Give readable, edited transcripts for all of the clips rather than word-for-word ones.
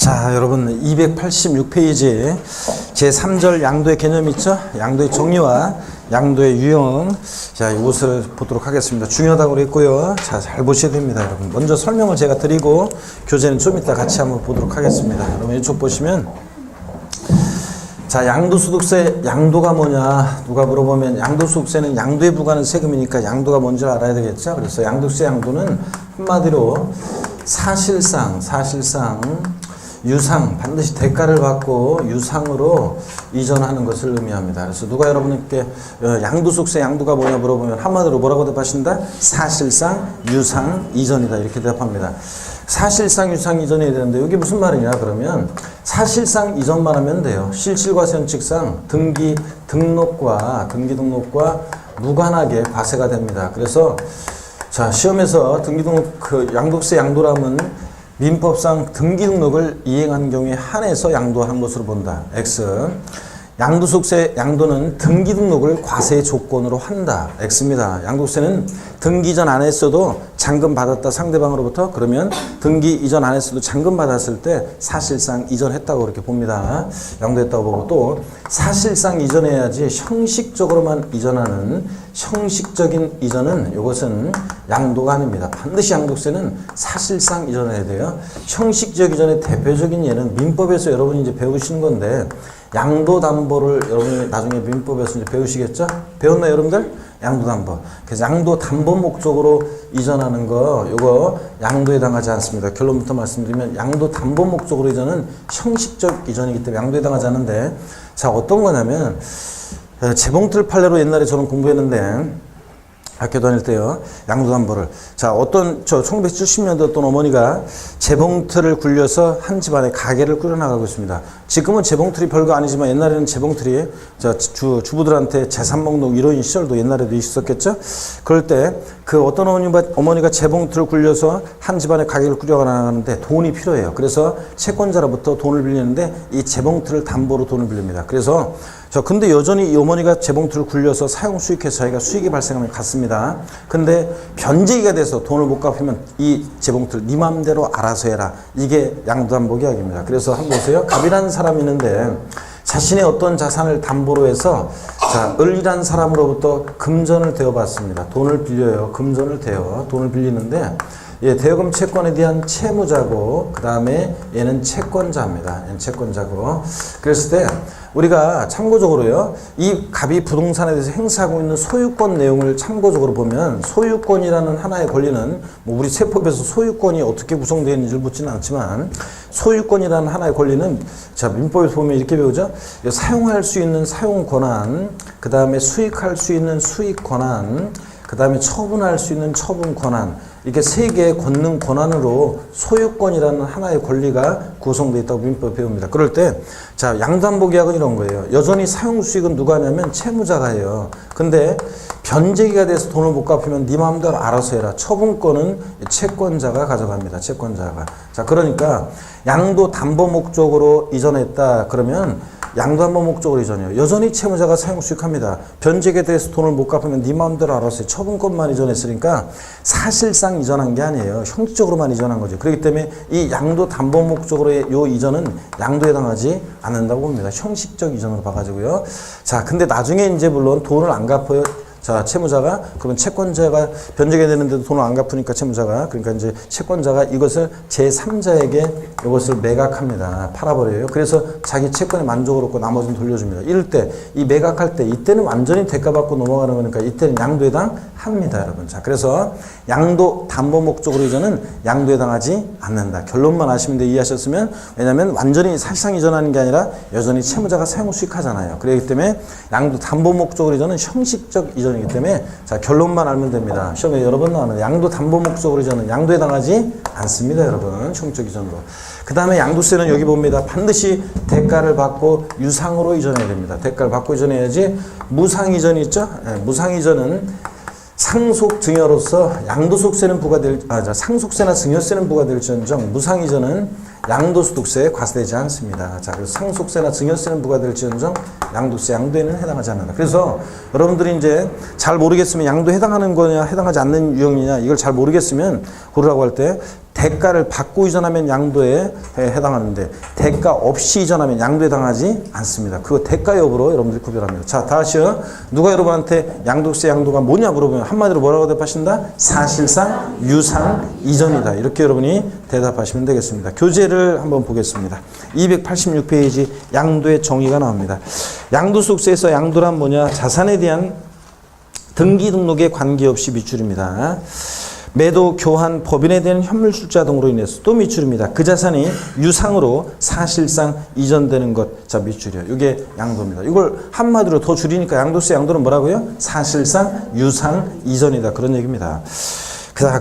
자, 여러분 286페이지 제3절 양도의 개념 있죠? 양도의 정의와 양도의 유형. 자, 이것을 보도록 하겠습니다. 중요하다고 그랬고요. 자, 잘 보셔야 됩니다, 여러분. 먼저 설명을 제가 드리고 교재는 좀 이따 같이 한번 보도록 하겠습니다. 여러분 이쪽 보시면 자, 양도소득세 양도가 뭐냐 누가 물어보면 양도소득세는 양도에 부과하는 세금이니까 양도가 뭔지 알아야 되겠죠. 그래서 양도세 양도는 한마디로 사실상 유상, 반드시 대가를 받고 유상으로 이전하는 것을 의미합니다. 그래서 누가 여러분께 양도소득세 양도가 뭐냐 물어보면 한마디로 뭐라고 대답하신다? 사실상 유상 이전이다, 이렇게 대답합니다. 사실상 유상 이전이 되는데 이게 무슨 말이냐 그러면 사실상 이전만 하면 돼요. 실질과세원칙상 등기 등록과 무관하게 과세가 됩니다. 그래서 자, 시험에서 등기 등록 양도세 양도라면 민법상 등기 등록을 이행한 경우에 한해서 양도한 것으로 본다. X. 양도소득세 양도는 등기 등록을 과세의 조건으로 한다. X입니다. 양도세는 등기 이전 안 했어도 잔금 받았다 상대방으로부터, 그러면 등기 이전 안 했어도 잔금 받았을 때 사실상 이전했다고 그렇게 봅니다. 양도했다고 보고, 또 사실상 이전해야지 형식적으로만 이전하는 형식적인 이전은 이것은 양도가 아닙니다. 반드시 양도세는 사실상 이전해야 돼요. 형식적 이전의 대표적인 예는 민법에서 여러분이 이제 배우시는 건데, 양도담보를 여러분이 나중에 민법에서 이제 배우시겠죠? 배웠나요, 여러분들? 양도담보. 그래서 양도담보 목적으로 이전하는 거, 요거 양도에 해당하지 않습니다. 결론부터 말씀드리면 양도담보 목적으로 이전은 형식적 이전이기 때문에 양도에 해당하지 않는데, 자, 어떤 거냐면 재봉틀 판례로 옛날에 저는 공부했는데, 학교 다닐 때요, 양도담보를. 자, 1970년대 어떤 어머니가 재봉틀을 굴려서 한 집안에 가게를 꾸려나가고 있습니다. 지금은 재봉틀이 별거 아니지만 옛날에는 재봉틀이 주부들한테 재산 목록 이런 시절도 옛날에도 있었겠죠? 그럴 때 그 어떤 어머니가 재봉틀을 굴려서 한 집안에 가게를 꾸려나가는데 돈이 필요해요. 그래서 채권자로부터 돈을 빌리는데 이 재봉틀을 담보로 돈을 빌립니다. 그래서 근데 여전히 이 어머니가 재봉틀을 굴려서 사용 수익해서 자기가 수익이 발생하면 갚습니다. 근데 변제기가 돼서 돈을 못 갚으면 이 재봉틀 네 맘대로 알아서 해라. 이게 양도담보 계약입니다. 그래서 한번 보세요. 갑이라는 사람이 있는데 자신의 어떤 자산을 담보로 해서 을이라는 사람으로부터 금전을 대어받습니다. 돈을 빌려요. 금전을 대어 돈을 빌리는데 대여금 채권에 대한 채무자고, 그 다음에 얘는 채권자입니다. 얘는 채권자고. 그랬을 때 우리가 참고적으로요, 이 갑이 부동산에 대해서 행사하고 있는 소유권 내용을 참고적으로 보면, 소유권이라는 하나의 권리는 우리 세법에서 소유권이 어떻게 구성되어 있는지를 묻지는 않지만, 소유권이라는 하나의 권리는 민법에서 보면 이렇게 배우죠. 사용할 수 있는 사용 권한, 그 다음에 수익할 수 있는 수익 권한, 그 다음에 처분할 수 있는 처분 권한, 이렇게 세 개의 권능 권한으로 소유권이라는 하나의 권리가 구성되어 있다고 민법에 배웁니다. 그럴 때, 양도담보 계약은 이런 거예요. 여전히 사용 수익은 누가 하냐면 채무자가 해요. 근데 변제기가 돼서 돈을 못 갚으면 네 마음대로 알아서 해라. 처분권은 채권자가 가져갑니다. 채권자가. 그러니까 양도담보 목적으로 이전했다 그러면 양도담보 목적으로 이전이요. 여전히 채무자가 사용 수익합니다. 변제기에 대해서 돈을 못 갚으면 네 마음대로 알아서 해. 처분권만 이전했으니까 사실상 이전한 게 아니에요. 형식적으로만 이전한 거죠. 그렇기 때문에 이 양도담보 목적으로의 요 이전은 양도에 해당하지 않는다고 봅니다. 형식적 이전으로 봐가지고요. 근데 나중에 이제 물론 돈을 안 갚아요. 채무자가, 그러면 채권자가 변제가 되는데도 돈을 안 갚으니까 채무자가, 그러니까 이제 채권자가 이것을 제3자에게 이것을 매각합니다. 팔아버려요. 그래서 자기 채권에 만족을 얻고 나머지는 돌려줍니다. 이럴 때, 이 매각할 때, 이때는 완전히 대가받고 넘어가는 거니까 이때는 양도에 해당합니다, 여러분. 그래서 양도 담보 목적으로 이전은 양도에 해당하지 않는다. 결론만 아시면 돼. 이해하셨으면. 왜냐면 완전히 사실상 이전하는 게 아니라 여전히 채무자가 사용 수익하잖아요. 그렇기 때문에 양도 담보 목적으로 이전은 형식적 이전 이기 때문에 결론만 알면 됩니다. 시험에 여러 번 나오는 양도 담보 목적으로 이전은 양도에 해당하지 않습니다, 여러분. 형식 이전도. 그 다음에 양도세는 여기 봅니다. 반드시 대가를 받고 유상으로 이전해야 됩니다. 대가를 받고 이전해야지. 무상 이전이 있죠? 무상 이전은 상속 증여로서 양도소득세는 상속세나 증여세는 부과될지언정 무상 이전은 양도소득세에 과세되지 않습니다. 자, 그래서 상속세나 증여세는 부과될지언정 양도세, 양도에는 해당하지 않는다. 그래서 여러분들이 이제 잘 모르겠으면 양도에 해당하는 거냐, 해당하지 않는 유형이냐, 이걸 잘 모르겠으면 고르라고 할 때 대가를 받고 이전하면 양도에 해당하는데 대가 없이 이전하면 양도에 해당하지 않습니다. 그거 대가 여부로 여러분들이 구별합니다. 자, 다시요. 누가 여러분한테 양도세, 양도가 뭐냐 물어보면 한마디로 뭐라고 대답하신다? 사실상 유상 이전이다. 이렇게 여러분이 대답하시면 되겠습니다. 교재를 한번 보겠습니다. 286페이지 양도의 정의가 나옵니다. 양도소득세에서 양도란 뭐냐? 자산에 대한 등기 등록에 관계없이 미출입니다. 매도, 교환, 법인에 대한 현물 출자 등으로 인해서 또 미출입니다. 그 자산이 유상으로 사실상 이전되는 것, 자, 미출이요. 이게 양도입니다. 이걸 한마디로 더 줄이니까 양도세, 양도는 뭐라고요? 사실상 유상 이전이다. 그런 얘기입니다.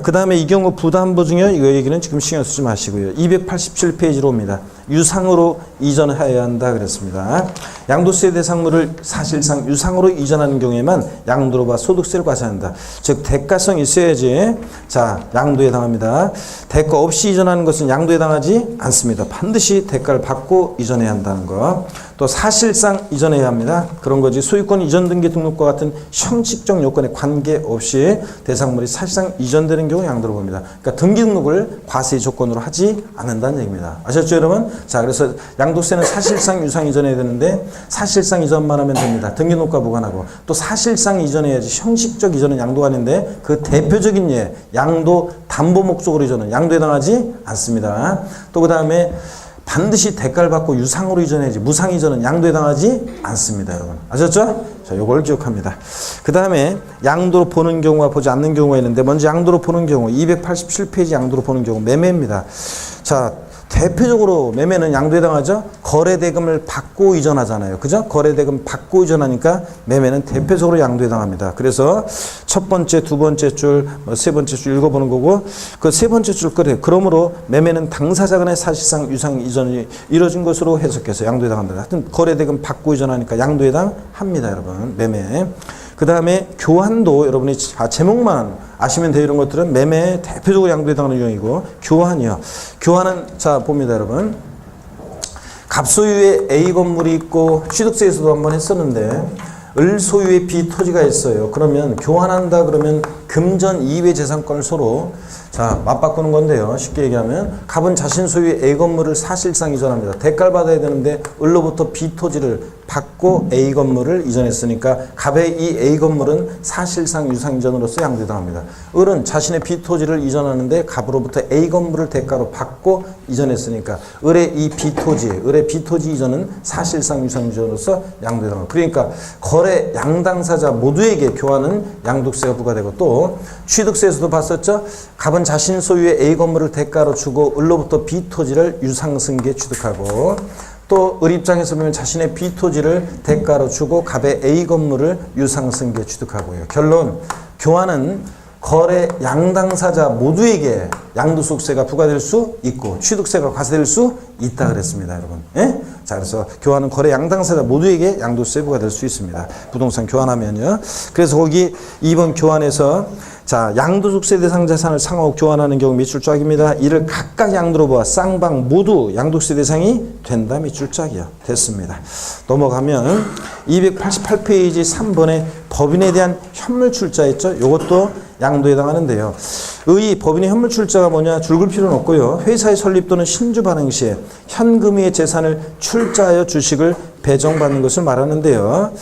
그 다음에 이 경우 부담보증이요. 이거 얘기는 지금 신경 쓰지 마시고요. 287페이지로 옵니다. 유상으로 이전해야 한다 그랬습니다. 양도세 대상물을 사실상 유상으로 이전하는 경우에만 양도로 봐 소득세를 과세한다. 즉 대가성이 있어야지 자 양도에 해당합니다. 대가 없이 이전하는 것은 양도에 해당하지 않습니다. 반드시 대가를 받고 이전해야 한다는 거. 또 사실상 이전해야 합니다. 그런 거지 소유권 이전 등기 등록과 같은 형식적 요건에 관계없이 대상물이 사실상 이전되는 경우 양도로 봅니다. 그러니까 등기 등록을 과세의 조건으로 하지 않는다는 얘기입니다. 아셨죠 여러분? 자 그래서 양도세는 사실상 유상 이전해야 되는데 사실상 이전만 하면 됩니다. 등기등록과 무관하고 또 사실상 이전해야지 형식적 이전은 양도가 아닌데 그 대표적인 예 양도 담보 목적으로 이전은 양도에 해당하지 않습니다. 또 그 다음에 반드시 대가를 받고 유상으로 이전해야지 무상 이전은 양도에 해당하지 않습니다. 여러분 아셨죠? 자, 요걸 기억합니다. 그 다음에 양도로 보는 경우와 보지 않는 경우가 있는데 먼저 양도로 보는 경우 287페이지 양도로 보는 경우 매매입니다. 자 대표적으로 매매는 양도에 해당하죠. 거래대금을 받고 이전하잖아요. 그죠? 거래대금 받고 이전하니까 매매는 대표적으로 양도에 해당합니다. 그래서 첫 번째, 두 번째 줄, 세 번째 줄 읽어보는 거고 그 세 번째 줄 그래. 그러므로 매매는 당사자 간의 사실상 유상 이전이 이뤄진 것으로 해석해서 양도에 해당합니다. 하여튼 거래대금 받고 이전하니까 양도에 해당합니다. 여러분 매매. 그 다음에 교환도 여러분이 제목만 아시면 돼요. 이런 것들은 매매의 대표적으로 양도에 해당하는 유형이고 교환이요. 교환은 자 봅니다 여러분. 갑소유의 A 건물이 있고 취득세에서도 한번 했었는데 을 소유의 B 토지가 있어요. 그러면 교환한다 그러면 금전 이외 재산권을 서로 자 맞바꾸는 건데요. 쉽게 얘기하면 갑은 자신 소유의 A 건물을 사실상 이전합니다. 대가를 받아야 되는데 을로부터 B 토지를 받고 A 건물을 이전했으니까 갑의 이 A 건물은 사실상 유상 이전으로서 양도에 해당합니다. 을은 자신의 B 토지를 이전하는데 갑으로부터 A 건물을 대가로 받고 이전했으니까 을의 이 B 토지, 을의 B 토지 이전은 사실상 유상 이전으로서 양도에 해당합니다. 그러니까 거래 양당사자 모두에게 교환은 양도세가 부과되고 또 취득세에서도 봤었죠. 갑은 자신 소유의 A 건물을 대가로 주고 을로부터 B 토지를 유상승계 취득하고 또 을 입장에서 보면 자신의 B 토지를 대가로 주고 갑의 A 건물을 유상승계 취득하고요. 결론 교환은 거래 양당사자 모두에게 양도소득세가 부과될 수 있고 취득세가 과세될 수 있다 그랬습니다. 여러분. 예? 자 그래서 교환은 거래 양당사자 모두에게 양도세 부과될 수 있습니다. 부동산 교환하면요. 그래서 거기 2번 교환에서 자 양도소득세 대상 자산을 상호 교환하는 경우 미출작입니다. 이를 각각 양도로 보아 쌍방 모두 양도세 대상이 된다 미출작이요. 됐습니다. 넘어가면 288페이지 3번에 법인에 대한 현물 출자 있죠. 이것도 양도에 해당하는데요. 의 법인의 현물 출자가 뭐냐 줄글 필요는 없고요. 회사의 설립 또는 신주 발행 시에 현금의 재산을 출자하여 주식을 배정받는 것을 말하는데요.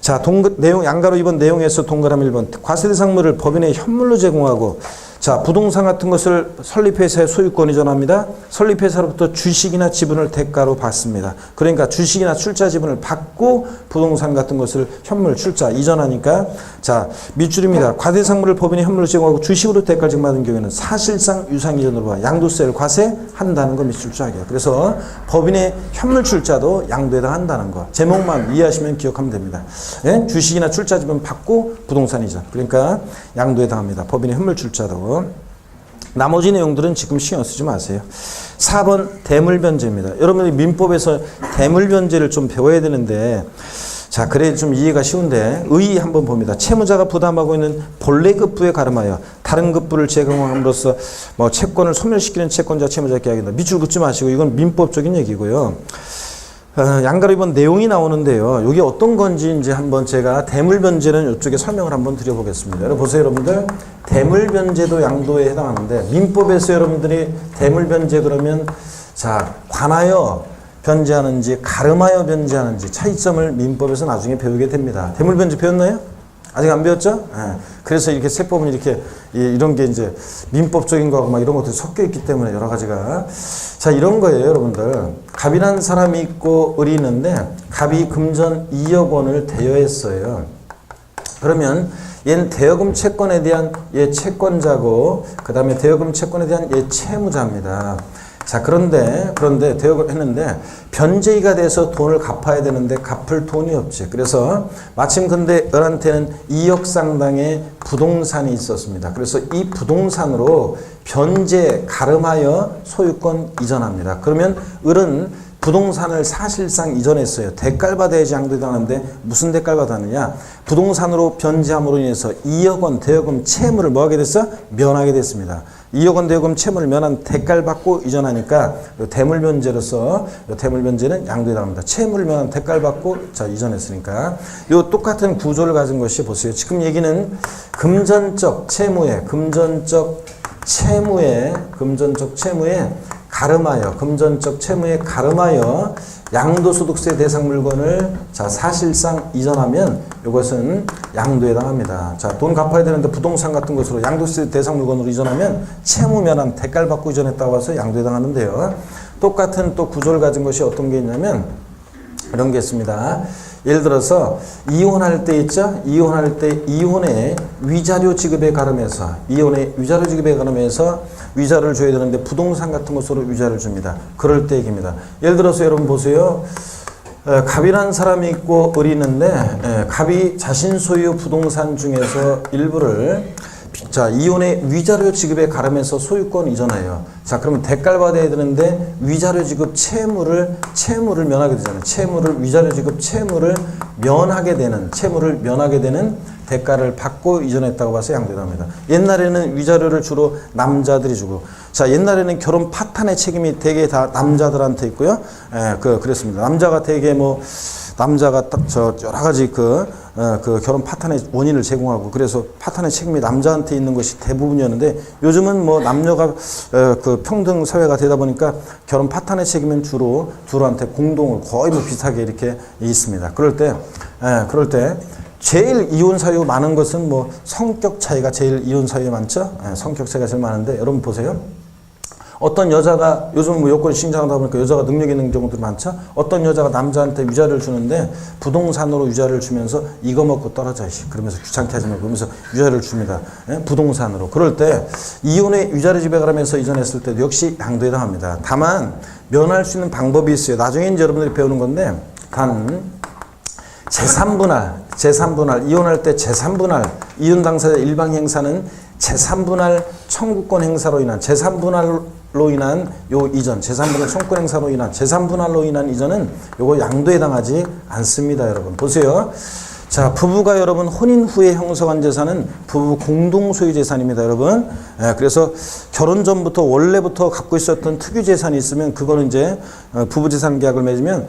자, 내용, 양가로 2번 내용에서 동그라미 1번. 과세대상물을 법인에 현물로 제공하고, 자, 부동산 같은 것을 설립회사의 소유권 이전합니다. 설립회사로부터 주식이나 지분을 대가로 받습니다. 그러니까 주식이나 출자 지분을 받고 부동산 같은 것을 현물 출자 이전하니까, 자, 밑줄입니다. 과세대상물을 법인에 현물로 제공하고 주식으로 대가를 제공받은 경우에는 사실상 유상 이전으로 봐 양도세를 과세한다는 거 밑줄자이에요. 그래서 법인의 현물 출자도 양도에 해당한다는 거. 제목만 이해하시면 기억하면 됩니다. 예? 주식이나 출자 지분 받고 부동산 이전. 그러니까 양도에 해당합니다. 법인의 현물 출자도. 나머지 내용들은 지금 신경 쓰지 마세요. 4번 대물변제입니다. 여러분들이 민법에서 대물변제를 좀 배워야 되는데 자, 그래 좀 이해가 쉬운데 의 한번 봅니다. 채무자가 부담하고 있는 본래 급부에 가름하여 다른 급부를 제공함으로써 뭐 채권을 소멸시키는 채권자 채무자 계약이다. 밑줄 긋지 마시고 이건 민법적인 얘기고요. 양가로 이번 내용이 나오는데요. 이게 어떤 건지 이제 한번 제가 대물변제는 이쪽에 설명을 한번 드려보겠습니다. 여러분 보세요, 여러분들. 대물변제도 양도에 해당하는데 민법에서 여러분들이 대물변제 그러면 자, 관하여 변제하는지 가름하여 변제하는지 차이점을 민법에서 나중에 배우게 됩니다. 대물변제 배웠나요? 아직 안 배웠죠? 네. 그래서 이렇게 세법은 이렇게 이런 게 이제 민법적인 거하고 막 이런 것들이 섞여 있기 때문에 여러 가지가 자 이런 거예요, 여러분들. 갑이라는 사람이 있고 을이 있는데 갑이 금전 2억 원을 대여했어요. 그러면 얘는 대여금 채권에 대한 얘 채권자고 그 다음에 대여금 채권에 대한 얘 채무자입니다. 자, 그런데 대여금 했는데 변제의가 돼서 돈을 갚아야 되는데 갚을 돈이 없지. 그래서 마침 근데 을한테는 2억 상당의 부동산이 있었습니다. 그래서 이 부동산으로 변제 가름하여 소유권 이전합니다. 그러면 을은 부동산을 사실상 이전했어요. 대가를 받아야지 양도당하는데 무슨 대가를 받았느냐? 부동산으로 변제함으로 인해서 2억 원 대여금 채무를 뭐하게 됐어? 면하게 됐습니다. 2억 원 대여금 채무를 면한 대가를 받고 이전하니까 대물변제로서 대물변제는 양도당합니다. 채무를 면한 대가를 받고 자 이전했으니까 요 똑같은 구조를 가진 것이 보세요. 지금 얘기는 금전적 채무에 가름하여 금전적 채무에 가름하여 양도소득세 대상 물건을 자 사실상 이전하면 이것은 양도에 해당합니다. 자, 돈 갚아야 되는데 부동산 같은 것으로 양도세 대상 물건으로 이전하면 채무 면한 대가를 받고 이전했다고 해서 양도에 해당하는데요. 똑같은 또 구조를 가진 것이 어떤 게 있냐면 이런 게 있습니다. 예를 들어서 이혼할 때 있죠? 이혼할 때 이혼의 위자료 지급에 가름해서 위자료를 줘야 되는데 부동산 같은 것으로 위자료를 줍니다. 그럴 때 얘기입니다. 예를 들어서 여러분 보세요. 갑이라는 사람이 있고 을이 있는데 갑이 자신 소유 부동산 중에서 일부를 자 이혼의 위자료 지급에 가름해서 소유권 이전해요. 자 그러면 대가를 받아야 되는데 위자료 지급 채무를 면하게 되잖아요. 위자료 지급 채무를 면하게 되는 대가를 받고 이전했다고 봐서 양도합니다. 옛날에는 위자료를 주로 남자들이 주고, 자 옛날에는 결혼 파탄의 책임이 대개 다 남자들한테 있고요. 그랬습니다. 남자가 대개 남자가 여러 가지 그 결혼 파탄의 원인을 제공하고 그래서 파탄의 책임이 남자한테 있는 것이 대부분이었는데 요즘은 남녀가 그 평등 사회가 되다 보니까 결혼 파탄의 책임은 주로 둘한테 공동을 거의 비슷하게 이렇게 있습니다. 그럴 때 제일 이혼 사유 많은 것은 성격 차이가 제일 이혼 사유에 많죠. 성격 차이가 제일 많은데 여러분 보세요. 어떤 여자가 요즘 여건이 신장하다 보니까 여자가 능력 있는 경우들이 많죠. 어떤 여자가 남자한테 위자료를 주는데 부동산으로 위자료를 주면서 이거 먹고 떨어져 그러면서 귀찮게 하지 말고 그러면서 위자료를 줍니다. 부동산으로. 그럴 때 이혼의 위자료 지급에 가면서 이전했을 때도 역시 양도에 해당합니다. 다만 면할 수 있는 방법이 있어요. 나중에 이제 여러분들이 배우는 건데 단 제3분할 이혼할 때 제3분할 이혼 당사자 일방 행사는 제3분할 청구권 행사로 인한 제3분할로 인한 요 이전 제3분할 청구권 행사로 인한 제3분할로 인한 이전은 요거 양도에 해당하지 않습니다. 여러분 보세요. 자 부부가 여러분 혼인 후에 형성한 재산은 부부 공동 소유 재산입니다. 여러분 그래서 결혼 전부터 원래부터 갖고 있었던 특유 재산이 있으면 그거는 이제 부부 재산 계약을 맺으면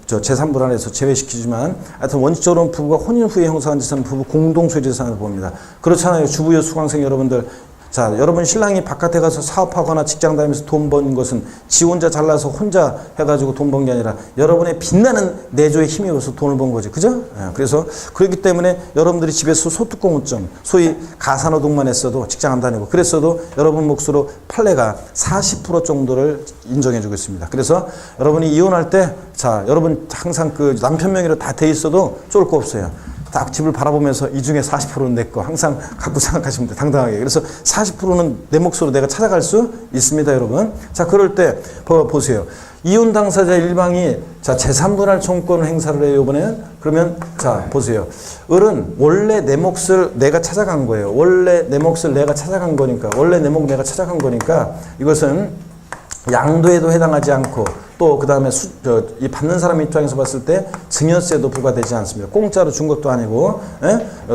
제3분할에서 제외시키지만 하여튼 원칙적으로 부부가 혼인 후에 형성한 재산은 부부 공동 소유 재산을 봅니다. 그렇잖아요. 주부여 수강생 여러분들. 자, 여러분 신랑이 바깥에 가서 사업하거나 직장 다니면서 돈 번 것은 지 혼자 잘라서 혼자 해가지고 돈 번 게 아니라 여러분의 빛나는 내조의 힘이 어서 돈을 번 거지. 그죠? 그래서 그렇기 때문에 여러분들이 집에서 소득공무점, 소위 가사노동만 했어도 직장 안 다니고 그랬어도 여러분 몫으로 판례가 40% 정도를 인정해주고 있습니다. 그래서 여러분이 이혼할 때 자, 여러분 항상 그 남편 명의로 다 돼 있어도 쫄 거 없어요. 딱 집을 바라보면서 이 중에 40%는 내 거 항상 갖고 생각하시면 돼요. 당당하게. 그래서 40%는 내 몫으로 내가 찾아갈 수 있습니다. 여러분. 자 그럴 때 보세요. 이혼 당사자 일방이 자 제3분할 청구권을 행사를 해요. 이번에는 그러면 자 보세요. 을은 원래 내 몫을 내가 찾아간 거예요. 원래 내 몫을 내가 찾아간 거니까 이것은 양도에도 해당하지 않고 또 그 다음에 이 받는 사람 입장에서 봤을 때 증여세도 부과되지 않습니다. 공짜로 준 것도 아니고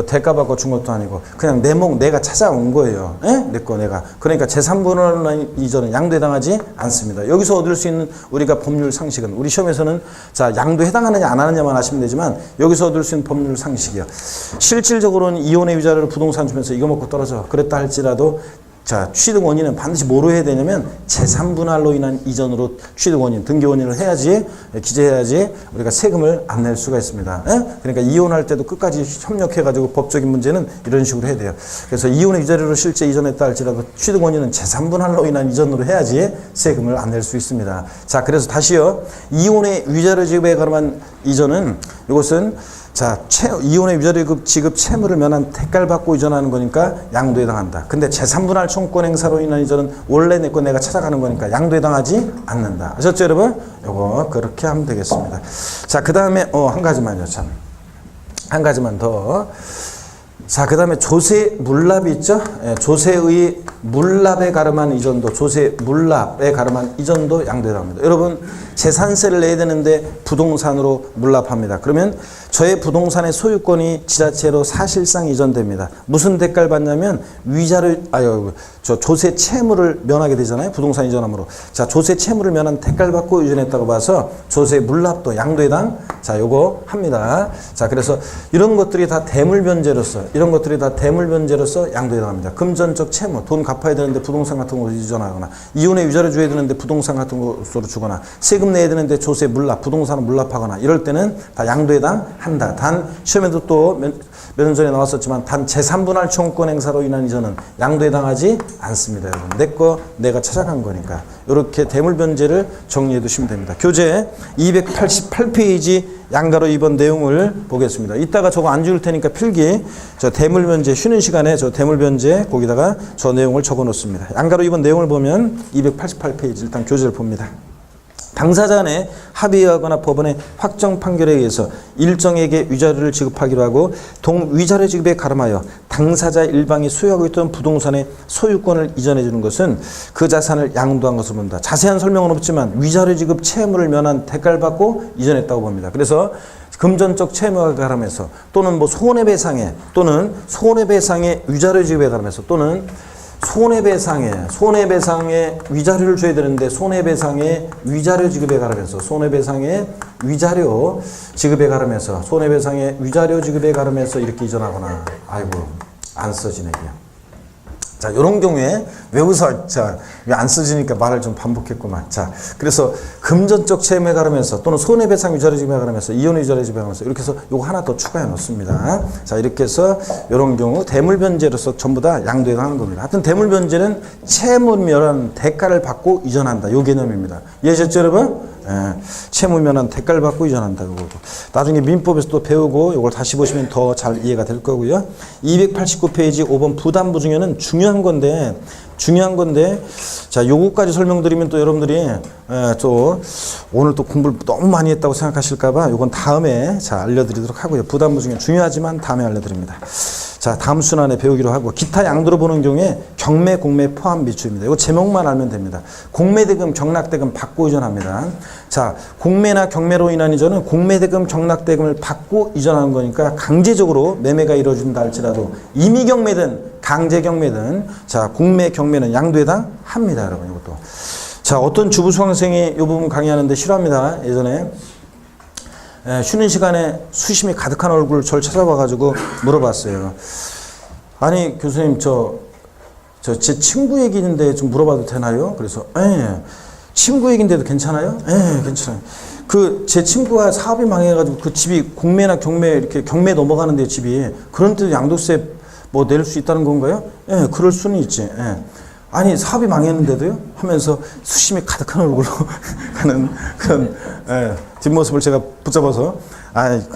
대가 받고 준 것도 아니고 그냥 내 목 내가 찾아온 거예요. 내 거 내가. 그러니까 제3분할 이전은 양도에 해당하지 않습니다. 여기서 얻을 수 있는 우리가 법률 상식은 우리 시험에서는 자 양도에 해당하느냐 안 하느냐만 하시면 되지만 여기서 얻을 수 있는 법률 상식이요. 실질적으로는 이혼의 위자료를 부동산 주면서 이거 먹고 떨어져. 그랬다 할지라도 자, 취득 원인은 반드시 뭐로 해야 되냐면 제3분할로 인한 이전으로 취득 원인, 등기 원인을 해야지, 기재해야지 우리가 세금을 안 낼 수가 있습니다. 그러니까 이혼할 때도 끝까지 협력해가지고 법적인 문제는 이런 식으로 해야 돼요. 그래서 이혼의 위자료를 실제 이전했다 할지라도 취득 원인은 제3분할로 인한 이전으로 해야지 세금을 안 낼 수 있습니다. 자, 그래서 다시요. 이혼의 위자료 지급에 관한 이전은 이것은 자, 이혼의 위자료 지급 채무를 면한 대가를 받고 이전하는 거니까 양도에 해당한다. 근데 제3분할 청구권 행사로 인한 이전은 원래 내 거 내가 찾아가는 거니까 양도에 해당하지 않는다. 아셨죠, 여러분? 요거 그렇게 하면 되겠습니다. 자, 그 다음에 한 가지만요, 참. 한 가지만 더. 자, 그 다음에 조세 물납이 있죠? 예, 조세의 물납에 가름한 이전도, 조세 물납에 가름한 이전도 양도에 해당합니다. 여러분, 재산세를 내야 되는데 부동산으로 물납합니다. 그러면 저의 부동산의 소유권이 지자체로 사실상 이전됩니다. 무슨 대가를 받냐면 조세 채무를 면하게 되잖아요. 부동산 이전함으로. 자, 조세 채무를 면한 대가를 받고 이전했다고 봐서 조세 물납도 양도에 해당. 자, 요거 합니다. 자, 그래서 이런 것들이 다 대물변제로서 양도에 해당합니다. 금전적 채무, 돈 갚아야 되는데 부동산 같은 거 이전하거나 이혼의 위자료 줘야 되는데 부동산 같은 것으로 주거나 세금 내야 되는데 조세 물납, 부동산을 물납하거나 이럴 때는 다 양도에 해당한다. 단 시험에도 또 몇 년 전에 나왔었지만 단 제3분할 청구권 행사로 인한 이전은 양도에 해당하지 않습니다. 여러분. 내 거 내가 찾아간 거니까 이렇게 대물변제를 정리해 두시면 됩니다. 교재 288페이지 양가로 2번 내용을 보겠습니다. 이따가 저거 안 줄 테니까 필기 저 대물변제 쉬는 시간에 저 대물변제 거기다가 저 내용을 적어 놓습니다. 양가로 2번 내용을 보면 288페이지 일단 교재를 봅니다. 당사자 간에 합의하거나 법원의 확정 판결에 의해서 일정에게 위자료를 지급하기로 하고 위자료 지급에 가름하여 당사자 일방이 소유하고 있던 부동산의 소유권을 이전해 주는 것은 그 자산을 양도한 것으로 본다. 자세한 설명은 없지만 위자료 지급 채무를 면한 대가를 받고 이전했다고 봅니다. 그래서 금전적 채무에 가름해서 또는 뭐 손해배상에 위자료 지급에 가름해서 또는 손해배상에 위자료를 줘야 되는데 손해배상에 위자료 지급에 가름해서 손해배상에 위자료 지급에 가름해서 이렇게 이전하거나 아이고 안 써지네 그냥. 자, 이런 경우에 왜 웃어? 자, 왜 안 써지니까 말을 좀 반복했구만. 자, 그래서 금전적 채무에 가름해서 또는 손해배상 위자료 지급에 가름해서 이혼 위자료 지급에 가름해서 이렇게 해서 요거 하나 더 추가해 놓습니다. 자, 이렇게 해서 이런 경우 대물변제로서 전부 다 양도에 해당하는 겁니다. 하여튼 대물변제는 채무면한 대가를 받고 이전한다. 요 개념입니다. 이해하셨죠, 여러분? 예, 채무면한 대가를 받고 이전한다. 요거 나중에 민법에서 또 배우고 요걸 다시 보시면 더 잘 이해가 될 거고요. 289페이지 5번 부담부 증여는 중요한 건데 자, 요거까지 설명드리면 또 여러분들이 또 오늘 또 공부를 너무 많이 했다고 생각하실까봐 요건 다음에 자 알려드리도록 하고요. 부담부 증여 중요하지만 다음에 알려드립니다. 자, 다음 순환에 배우기로 하고 기타 양도로 보는 경우에 경매, 공매 포함 비추입니다. 이거 제목만 알면 됩니다. 공매대금, 경락대금 받고 이전합니다. 자, 공매나 경매로 인한 이전은 공매대금, 경락대금을 받고 이전하는 거니까 강제적으로 매매가 이루어진다 할지라도 임의경매든 강제경매든 자, 공매, 경매는 양도에 해당합니다. 여러분 이것도. 자, 어떤 주부 수강생이 이 부분 강의하는데 싫어합니다. 예전에. 쉬는 시간에 수심이 가득한 얼굴 저를 찾아와가지고 물어봤어요. 아니 교수님 제 친구 얘기인데 좀 물어봐도 되나요? 그래서 친구 얘기인데도 괜찮아요? 괜찮아요. 제 친구가 사업이 망해가지고 그 집이 공매나 경매 이렇게 경매 넘어가는데 집이 그런 데도 양도세 뭐 낼 수 있다는 건가요? 그럴 수는 있지. 아니 사업이 망했는데도요? 하면서 수심이 가득한 얼굴로 가는 그런 뒷모습을 제가 붙잡아서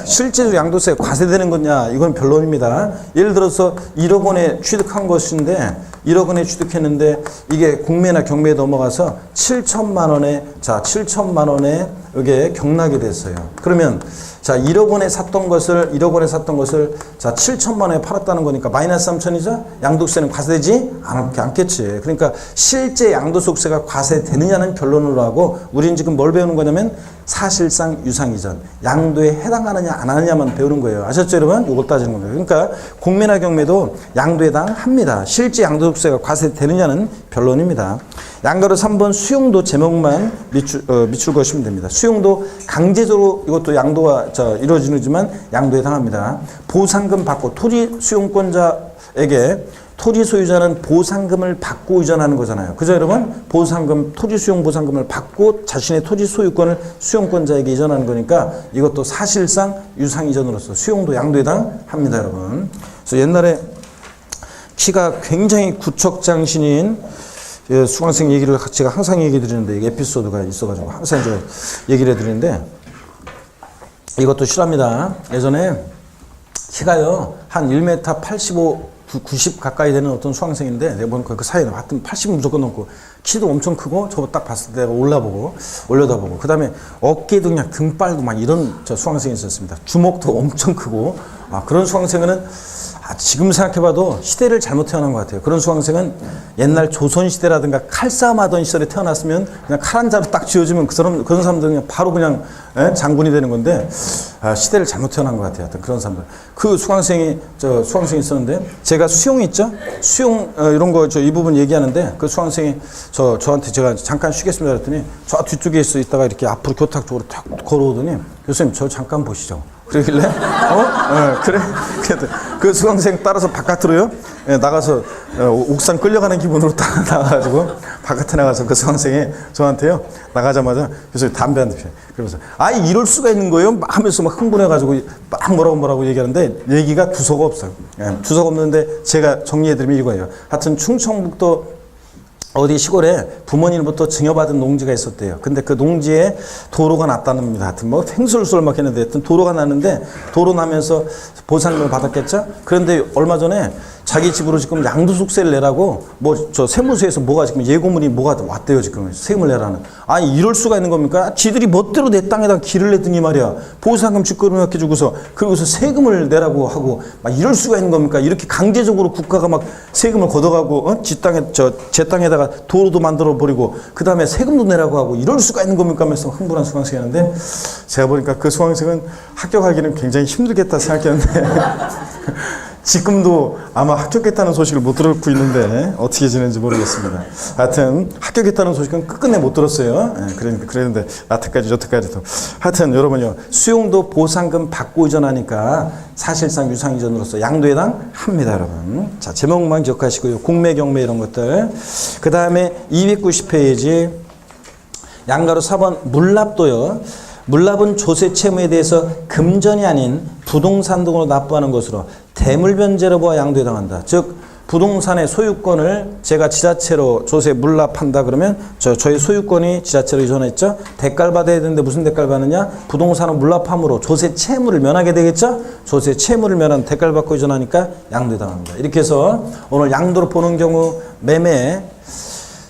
실제로 양도세 과세되는 거냐 이건 변론입니다. 예를 들어서 1억 원에 취득한 것인데 1억 원에 취득했는데 이게 공매나 경매에 넘어가서 7천만 원에 이게 경락이 됐어요. 그러면 자 1억 원에 샀던 것을 자 7천만 원에 팔았다는 거니까 마이너스 3천이죠. 양도세는 과세되지 않겠지. 그러니까 실제 양도소득세가 과세되느냐는 변론으로 하고 우리는 지금 뭘 배우는 거냐면 사실상 유상이전 양도에 해당하느냐 안 하느냐만 배우는 거예요. 아셨죠 여러분? 이걸 따지는 겁니다. 그러니까 공매나 경매도 양도에 해당합니다. 실제 양도소득세가 과세되느냐는 변론입니다. 양가로 3번 수용도 제목만 미출 것이면 됩니다. 수용도 강제적으로 이것도 양도가 이루어지지만 양도에 해당합니다. 보상금 받고 토지 수용권자에게 토지 소유자는 보상금을 받고 이전하는 거잖아요. 그죠 여러분? 보상금, 토지 수용 보상금을 받고 자신의 토지 소유권을 수용권자에게 이전하는 거니까 이것도 사실상 유상 이전으로서 수용도 양도에 해당합니다 여러분. 그래서 옛날에 키가 굉장히 구척장신인 수강생 얘기를 제가 항상 얘기 드리는데 이게 에피소드가 있어가지고 항상 제가 얘기를 해드리는데 이것도 실합니다. 예전에 키가요 한 1m 85, 90 가까이 되는 어떤 수강생인데 내가 보니까 그 사이에 하여튼 80은 무조건 넘고 키도 엄청 크고 저거 딱 봤을 때 내가 올려다보고 그 다음에 어깨도 그냥 등빨도 막 이런 수강생이 있었습니다. 주먹도 엄청 크고 그런 수강생은 지금 생각해봐도 시대를 잘못 태어난 것 같아요. 그런 수강생은 옛날 조선시대라든가 칼싸움 하던 시절에 태어났으면 그냥 칼 한 자루 딱 쥐어주면 그런 사람들은 그냥 바로 그냥 장군이 되는 건데 시대를 잘못 태어난 것 같아요. 하여튼 그런 사람들. 그 수강생이 있었는데 제가 수용 있죠? 수용 이런 거 이 부분 얘기하는데 그 수강생이 저한테 제가 잠깐 쉬겠습니다 그랬더니 저 뒤쪽에 있다가 이렇게 앞으로 교탁 쪽으로 탁 걸어오더니 교수님 저 잠깐 보시죠. 그러길래 그래 그 수강생 따라서 바깥으로요 나가서 옥상 끌려가는 기분으로 딱 나가가지고 바깥에 나가서 그 수강생이 저한테요 나가자마자 교수님 담배 한 대 피워요. 그러면서 이럴 수가 있는 거예요 하면서 막 흥분해가지고 막 뭐라고 얘기하는데 얘기가 두서가 없어요. 두서가 없는데 제가 정리해드리면 이거예요. 하여튼 충청북도 어디 시골에 부모님부터 증여받은 농지가 있었대요. 근데 그 농지에 도로가 났다는 겁니다. 하여튼 뭐 횡설수설 막 했는데 하여튼 도로가 났는데 도로 나면서 보상금을 받았겠죠? 그런데 얼마 전에 자기 집으로 지금 양도소득세를 내라고 세무서에서 지금 예고문이 왔대요 지금 세금을 내라는. 이럴 수가 있는 겁니까? 지들이 멋대로 내 땅에다 길을 내더니 말이야 보상금 뒷걸음해 주고서 그러고서 세금을 내라고 하고 이럴 수가 있는 겁니까? 이렇게 강제적으로 국가가 막 세금을 걷어가고 제 땅에다가 도로도 만들어 버리고 그 다음에 세금도 내라고 하고 이럴 수가 있는 겁니까? 하면서 흥분한 수강생이었는데 제가 보니까 그 수강생은 합격하기는 굉장히 힘들겠다 생각했는데 지금도 아마 합격했다는 소식을 못 듣고 있는데 어떻게 지내는지 모르겠습니다. 하여튼 합격했다는 소식은 끝끝내 못 들었어요. 그랬는데 여태까지도. 하여튼 여러분요 수용도 보상금 받고 이전하니까 사실상 유상 이전으로서 양도에 해당합니다 여러분. 자 제목만 기억하시고요. 공매 경매 이런 것들. 그 다음에 290페이지 양가로 4번 물납도요. 물납은 조세 채무에 대해서 금전이 아닌 부동산 등으로 납부하는 것으로 대물변제로 보아 양도에 해당한다. 즉 부동산의 소유권을 제가 지자체로 조세 물납한다 그러면 저희 소유권이 지자체로 이전했죠. 대가를 받아야 되는데 무슨 대가를 받느냐? 부동산을 물납함으로 조세 채무를 면하게 되겠죠. 조세 채무를 면한 대가를 받고 이전하니까 양도에 해당합니다. 이렇게 해서 오늘 양도로 보는 경우 매매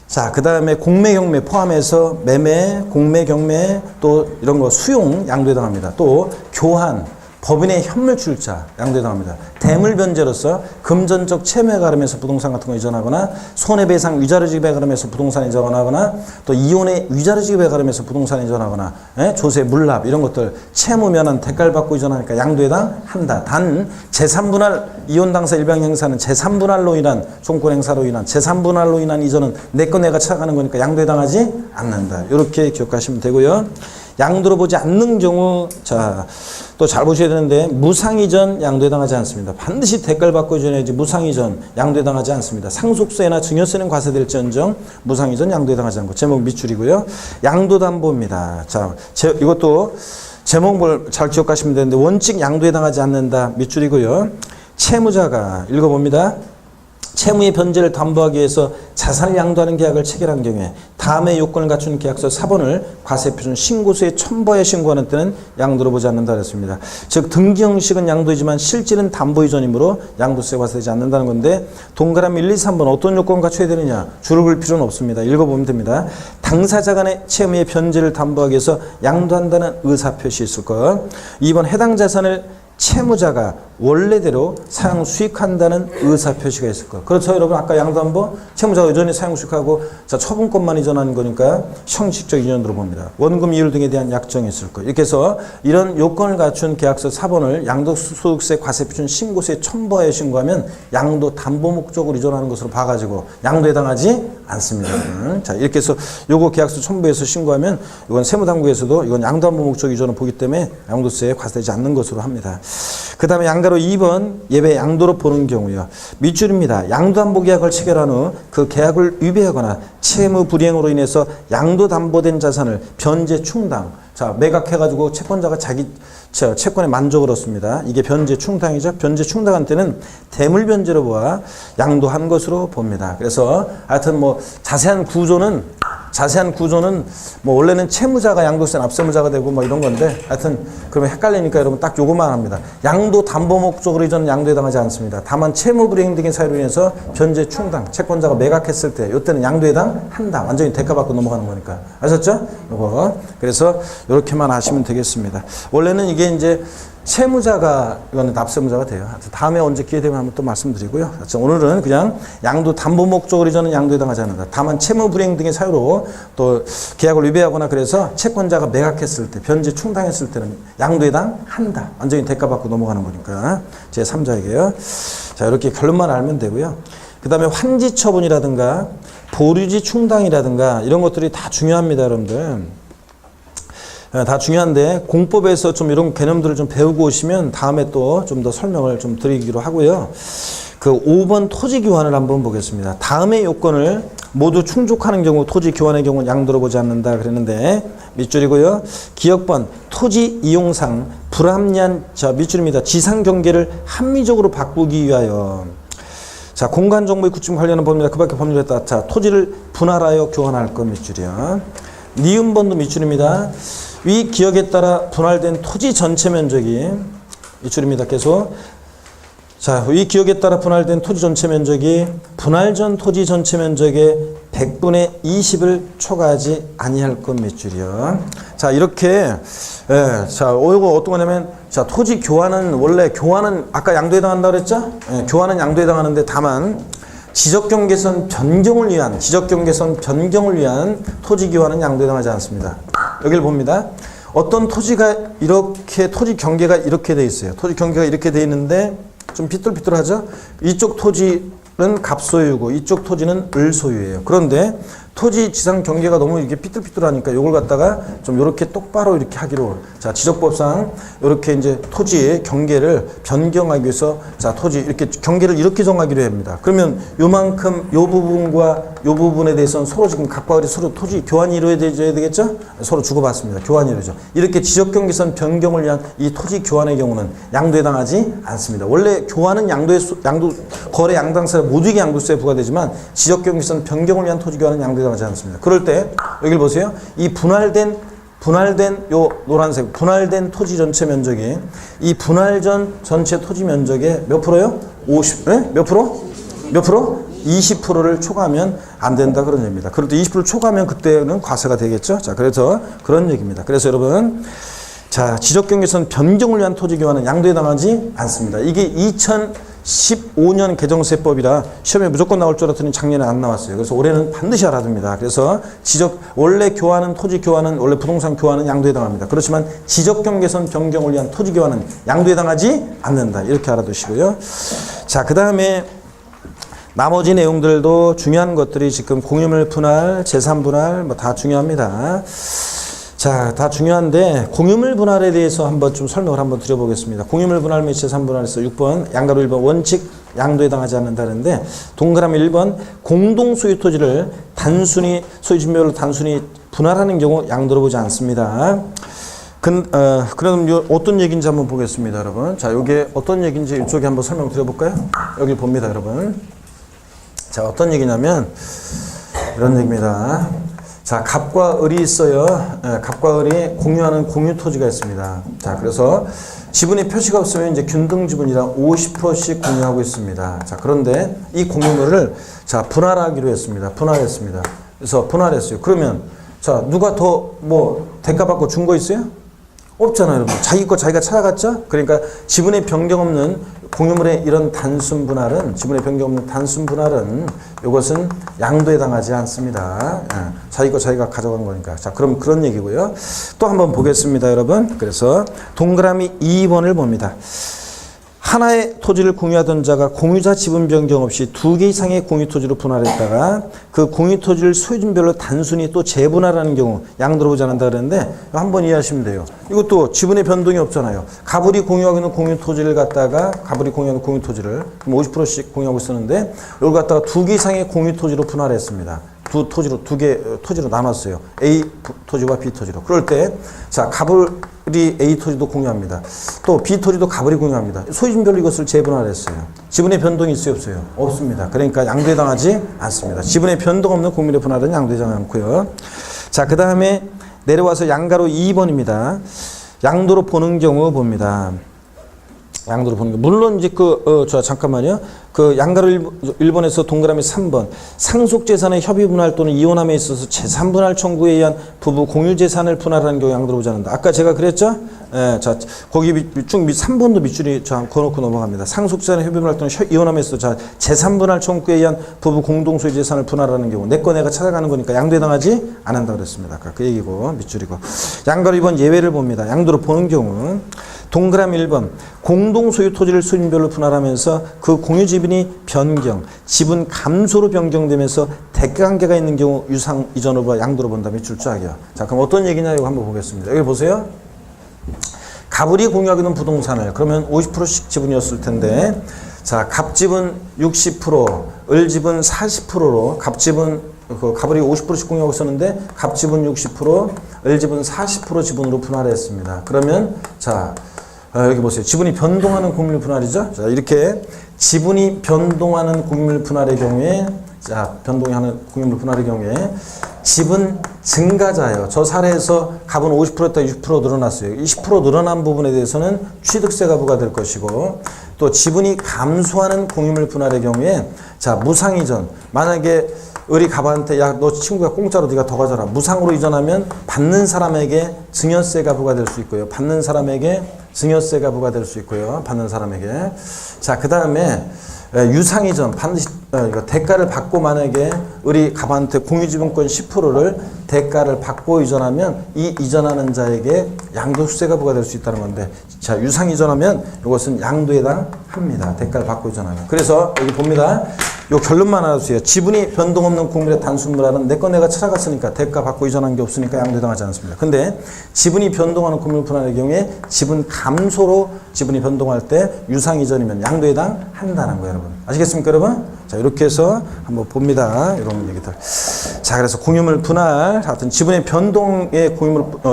자, 그 다음에 공매, 경매 포함해서 매매, 공매, 경매 또 이런 거 수용 양도에 해당합니다. 또 교환, 법인의 현물 출자 양도에 해당합니다. 대물변제로서 금전적 채무에 가름해서 부동산 같은 거 이전하거나 손해배상 위자료 지급에 가름해서 부동산 이전하거나 또 이혼의 위자료 지급에 가름해서 부동산 이전하거나 조세 물납 이런 것들 채무 면한 대가를 받고 이전하니까 양도에 해당한다. 단 제3분할 이혼 당사 일방 행사는 제3분할로 인한 종권 행사로 인한 제3분할로 인한 이전은 내 거 내가 찾아가는 거니까 양도에 해당하지 않는다. 이렇게 기억하시면 되고요. 양도로 보지 않는 경우 또 잘 보셔야 되는데 무상이전 양도에 해당하지 않습니다. 반드시 대가를 받고 이전해야지 무상이전 양도에 해당하지 않습니다. 상속세나 증여세는 과세될지언정 무상이전 양도에 해당하지 않고 제목 밑줄이고요. 양도담보입니다. 이것도 제목을 잘 기억하시면 되는데 원칙 양도에 해당하지 않는다 밑줄이고요. 채무자가 읽어봅니다. 채무의 변제를 담보하기 위해서 자산을 양도하는 계약을 체결한 경우에 다음의 요건을 갖춘 계약서 사본을 과세표준 신고서에 첨부하여 신고하는 때는 양도로 보지 않는다 그랬습니다. 즉 등기 형식은 양도이지만 실질은 담보 이전이므로 양도세가 과세되지 않는다는 건데 동그라미 1, 2, 3번 어떤 요건 갖춰야 되느냐 줄을 그을 필요는 없습니다. 읽어보면 됩니다. 당사자 간의 채무의 변제를 담보하기 위해서 양도한다는 의사표시 있을 것. 2번 해당 자산을 채무자가 원래대로 사용 수익한다는 의사표시가 있을 것. 그렇죠 여러분 아까 양도담보 채무자가 여전히 사용 수익하고 자 처분권만 이전하는 거니까 형식적 이전으로 봅니다. 원금 이율 등에 대한 약정이 있을 것. 이렇게 해서 이런 요건을 갖춘 계약서 사본을 양도소득세 과세표준 신고서에 첨부하여 신고하면 양도 담보 목적으로 이전하는 것으로 봐가지고 양도에 해당하지 않습니다. 자 이렇게 해서 요거 계약서 첨부해서 신고하면 이건 세무당국에서도 이건 양도담보 목적 이전을 보기 때문에 양도세에 과세되지 않는 것으로 합니다. 그 다음에 양가로 2번 예외 양도로 보는 경우요. 밑줄입니다. 양도담보 계약을 체결한 후 그 계약을 위배하거나 채무 불이행으로 인해서 양도담보된 자산을 변제 충당. 자 매각해가지고 채권자가 자기 채권에 만족을 얻습니다. 이게 변제 충당이죠. 변제 충당한 때는 대물 변제로 보아 양도한 것으로 봅니다. 그래서 하여튼 뭐 자세한 구조는 뭐 원래는 채무자가 양도세 납세무자가 되고 뭐 이런 건데 하여튼 그러면 헷갈리니까 여러분 딱 요것만 합니다. 양도 담보 목적으로 이전은 양도에 해당하지 않습니다. 다만 채무 불이행 등의 사유로 인해서 변제 충당 채권자가 매각했을 때 이때는 양도에 해당한다. 완전히 대가 받고 넘어가는 거니까. 아셨죠? 요거. 그래서 이렇게만 하시면 되겠습니다. 원래는 이게 이제 채무자가 이거는 납세무자가 돼요. 다음에 언제 기회 되면 한번 또 말씀드리고요. 오늘은 그냥 양도 담보 목적으로 이전은 양도에 해당하지 않는다. 다만 채무 불이행 등의 사유로 또 계약을 위배하거나 그래서 채권자가 매각했을 때 변제 충당했을 때는 양도에 해당한다. 완전히 대가 받고 넘어가는 거니까 제 3자에게요. 자 이렇게 결론만 알면 되고요. 그 다음에 환지 처분이라든가 보류지 충당이라든가 이런 것들이 다 중요합니다, 여러분들. 다 중요한데 공법에서 좀 이런 개념들을 좀 배우고 오시면 다음에 또 좀 더 설명을 좀 드리기로 하고요. 그 5번 토지 교환을 한번 보겠습니다. 다음의 요건을 모두 충족하는 경우 토지 교환의 경우는 양도로 보지 않는다 그랬는데 밑줄이고요. 기억번 토지 이용상 불합리한 자 밑줄입니다. 지상 경계를 합리적으로 바꾸기 위하여 자 공간 정보의 구축 관련한 법률이다. 그 밖에 법률에 따라 자 토지를 분할하여 교환할 것 밑줄이요. 니은번도 밑줄입니다. 위 기억에 따라 분할된 토지 전체 면적이 밑줄입니다. 계속 자, 위 기억에 따라 분할된 토지 전체 면적이 분할 전 토지 전체 면적의 100분의 20을 초과하지 아니할 것 밑줄이요. 자, 이렇게 자, 이거 어떤 거냐면 자, 토지 교환은 원래 교환은 아까 양도에 해당한다고 그랬죠? 교환은 양도에 해당하는데 다만 지적경계선 변경을 위한 토지 교환은 양도에 해당하지 않습니다. 여기를 봅니다. 어떤 토지가 이렇게 토지 경계가 이렇게 돼 있어요. 토지 경계가 이렇게 돼 있는데 좀 삐뚤삐뚤하죠? 이쪽 토지는 갑소유고 이쪽 토지는 을소유예요. 그런데 토지 지상 경계가 너무 이렇게 삐뚤삐뚤하니까 이걸 갖다가 좀 이렇게 똑바로 이렇게 하기로 자 지적법상 이렇게 이제 토지의 경계를 변경하기 위해서 자 토지 이렇게 경계를 이렇게 정하기로 합니다. 그러면 요만큼 요 부분과 요 부분에 대해서는 서로 지금 각과 같이 서로 토지 교환이 이루어져야 되겠죠? 서로 주고받습니다. 교환이 이루어져. 이렇게 지적경계선 변경을 위한 이 토지 교환의 경우는 양도에 해당하지 않습니다. 원래 교환은 양도 거래 양당세 모두에게 양도세에 부과되지만 지적경계선 변경을 위한 토지 교환은 양도에 하지 않습니다. 그럴 때 여기를 보세요. 이 분할된 요 노란색 분할된 토지 전체 면적이 이 분할 전 전체 토지 면적의 몇 프로요? 50 몇 프로? 몇 프로? 20%를 초과하면 안 된다 그런 얘기입니다. 그럴 때 20%를 초과하면 그때는 과세가 되겠죠. 자, 그래서 그런 얘기입니다. 그래서 여러분 자, 지적경계선 변경을 위한 토지 교환은 양도에 해당하지 않습니다. 이게 2015년 개정세법이라 시험에 무조건 나올 줄 알았더니 작년에 안 나왔어요. 그래서 올해는 반드시 알아야 됩니다. 그래서 원래 교환은 토지 교환은 원래 부동산 교환은 양도에 해당합니다. 그렇지만 지적경계선 변경을 위한 토지 교환은 양도에 해당하지 않는다. 이렇게 알아두시고요. 자, 그 다음에 나머지 내용들도 중요한 것들이 지금 공유물 분할, 재산 분할 뭐 다 중요합니다. 자, 다 중요한데 공유물 분할에 대해서 한번 좀 설명을 한번 드려보겠습니다. 공유물 분할 및 재산 분할에서 6번 양가로 1번 원칙 양도에 해당하지 않는다는데 동그라미 1번 공동 소유 토지를 단순히 소유주별로 단순히 분할하는 경우 양도로 보지 않습니다. 그럼 어떤 얘기인지 한번 보겠습니다, 여러분. 자, 이게 어떤 얘기인지 이쪽에 한번 설명 드려볼까요? 여기 봅니다, 여러분. 자, 어떤 얘기냐면 이런 얘기입니다. 자, 갑과 을이 있어요. 갑과 을이 공유하는 공유 토지가 있습니다. 자, 그래서 지분의 표시가 없으면 이제 균등 지분이랑 50%씩 공유하고 있습니다. 자, 그런데 이 공유물을 자, 분할하기로 했습니다. 분할했습니다. 그래서 분할했어요. 그러면 자, 누가 더 뭐 대가 받고 준 거 있어요? 없잖아요, 여러분. 자기 거 자기가 찾아갔죠? 그러니까 지분의 변경 없는 공유물의 이런 단순 분할은, 지분의 변경 없는 단순 분할은 이것은 양도에 해당하지 않습니다. 자기 거 자기가 가져간 거니까. 자, 그럼 그런 얘기고요. 또 한번 보겠습니다, 여러분. 그래서 동그라미 2번을 봅니다. 하나의 토지를 공유하던 자가 공유자 지분 변경 없이 2개 이상의 공유 토지로 분할했다가 그 공유 토지를 소유주별로 단순히 또 재분할하는 경우 양도로 보지 않는다 그랬는데 한번 이해하시면 돼요. 이것도 지분의 변동이 없잖아요. 가불이 공유하고 있는 공유 토지를 갖다가 가불이 공유하는 공유 토지를 50%씩 공유하고 있었는데 이걸 갖다가 2개 이상의 공유 토지로 분할했습니다. 두 개 토지로 나눴어요. A 토지와 B 토지로. 그럴 때, 자, 가불이 A 토지도 공유합니다. 또 B 토지도 가불이 공유합니다. 소유주별로 이것을 재분할했어요. 지분의 변동이 있어요, 없어요? 없습니다. 그러니까 양도에 해당하지 않습니다. 지분의 변동 없는 공유물의 분할은 양도에 해당하지 않고요. 자, 그 다음에 내려와서 양가로 2번입니다. 양도로 보는 경우 봅니다. 양도로 보는 게 물론 이제 잠깐만요. 그 양가로 1번에서 동그라미 3번 상속 재산의 협의 분할 또는 이혼함에 있어서 재산 분할 청구에 의한 부부 공유 재산을 분할하는 경우 양도로 보지 않는다. 아까 제가 그랬죠? 예, 자, 거기 쭉 3번도 밑줄이 걸어놓고 넘어갑니다. 상속 재산의 협의 분할 또는 이혼함에 있어서 자, 재산 분할 청구에 의한 부부 공동 소유 재산을 분할하는 경우 내 거 내가 찾아가는 거니까 양도에 해당하지 않는다 그랬습니다. 아까 그 얘기고 밑줄이고. 양가로 2번 예외를 봅니다. 양도로 보는 경우 동그라미 1번 공동 소유 토지를 소유별로 분할하면서 그 공유 지분이 변경, 지분 감소로 변경되면서 대가관계가 있는 경우 유상 이전으로 양도로 본다. 밑줄 쫙이요. 자, 그럼 어떤 얘기냐 이거 한번 보겠습니다. 여기 보세요. 가불이 공유하고 있는 부동산을 그러면 50%씩 지분이었을 텐데 자, 갑지분 60%, 을지분 40%로 갑지분 가불이 50%씩 공유하고 있었는데 갑지분 60%, 을지분 40% 지분으로 분할했습니다. 그러면 자, 여기 보세요. 지분이 변동하는 공유물 분할이죠. 자, 이렇게 지분이 변동하는 공유물 분할의 경우에 자, 변동하는 공유물 분할의 경우에 지분 증가자예요. 저 사례에서 갑은 50%였다 60% 늘어났어요. 20% 늘어난 부분에 대해서는 취득세가 부과될 것이고 또 지분이 감소하는 공유물 분할의 경우에 자, 무상이전. 만약에 을이 갑한테 야, 너 친구가 공짜로 네가 더 가져라. 무상으로 이전하면 받는 사람에게 증여세가 부과될 수 있고요. 받는 사람에게 증여세가 부과될 수 있고요. 받는 사람에게. 자, 그 다음에 유상이전 반드시 대가를 받고 만약에 을이 갑한테 공유지분권 10%를 대가를 받고 이전하면 이 이전하는 자에게 양도세가 부과될 수 있다는 건데 자, 유상이전하면 이것은 양도에 해당합니다. 대가를 받고 이전하면. 그래서 여기 봅니다. 요 결론만 알아두세요. 지분이 변동 없는 공물의 단순 분할은 내 거 내가 찾아갔으니까 대가 받고 이전한 게 없으니까 양도에 해당하지 않습니다. 근데 지분이 변동하는 공물 분할의 경우에 지분 감소로 지분이 변동할 때 유상 이전이면 양도에 해당한다는 거예요, 여러분. 아시겠습니까, 여러분? 자, 이렇게 해서 한번 봅니다. 이런 얘기들. 자, 그래서 공유물 분할, 하여튼 지분의 변동의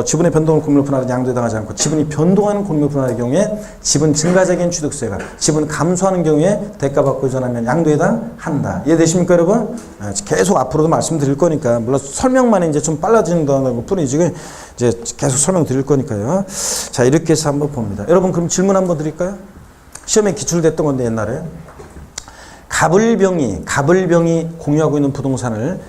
지분의 변동을 공유물 분할은 양도에 해당하지 않고 지분이 변동하는 공유물 분할의 경우에 지분 증가적인 취득세가 지분 감소하는 경우에 대가 받고 이전하면 양도에 해당한다. 이해되십니까, 여러분? 계속 앞으로도 말씀드릴 거니까 물론 설명만 이제 좀 빨라진다는 것 뿐이지 이제 계속 설명드릴 거니까요. 자, 이렇게 해서 한번 봅니다. 여러분 그럼 질문 한번 드릴까요? 시험에 기출됐던 건데 옛날에 가불병이 공유하고 있는 부동산을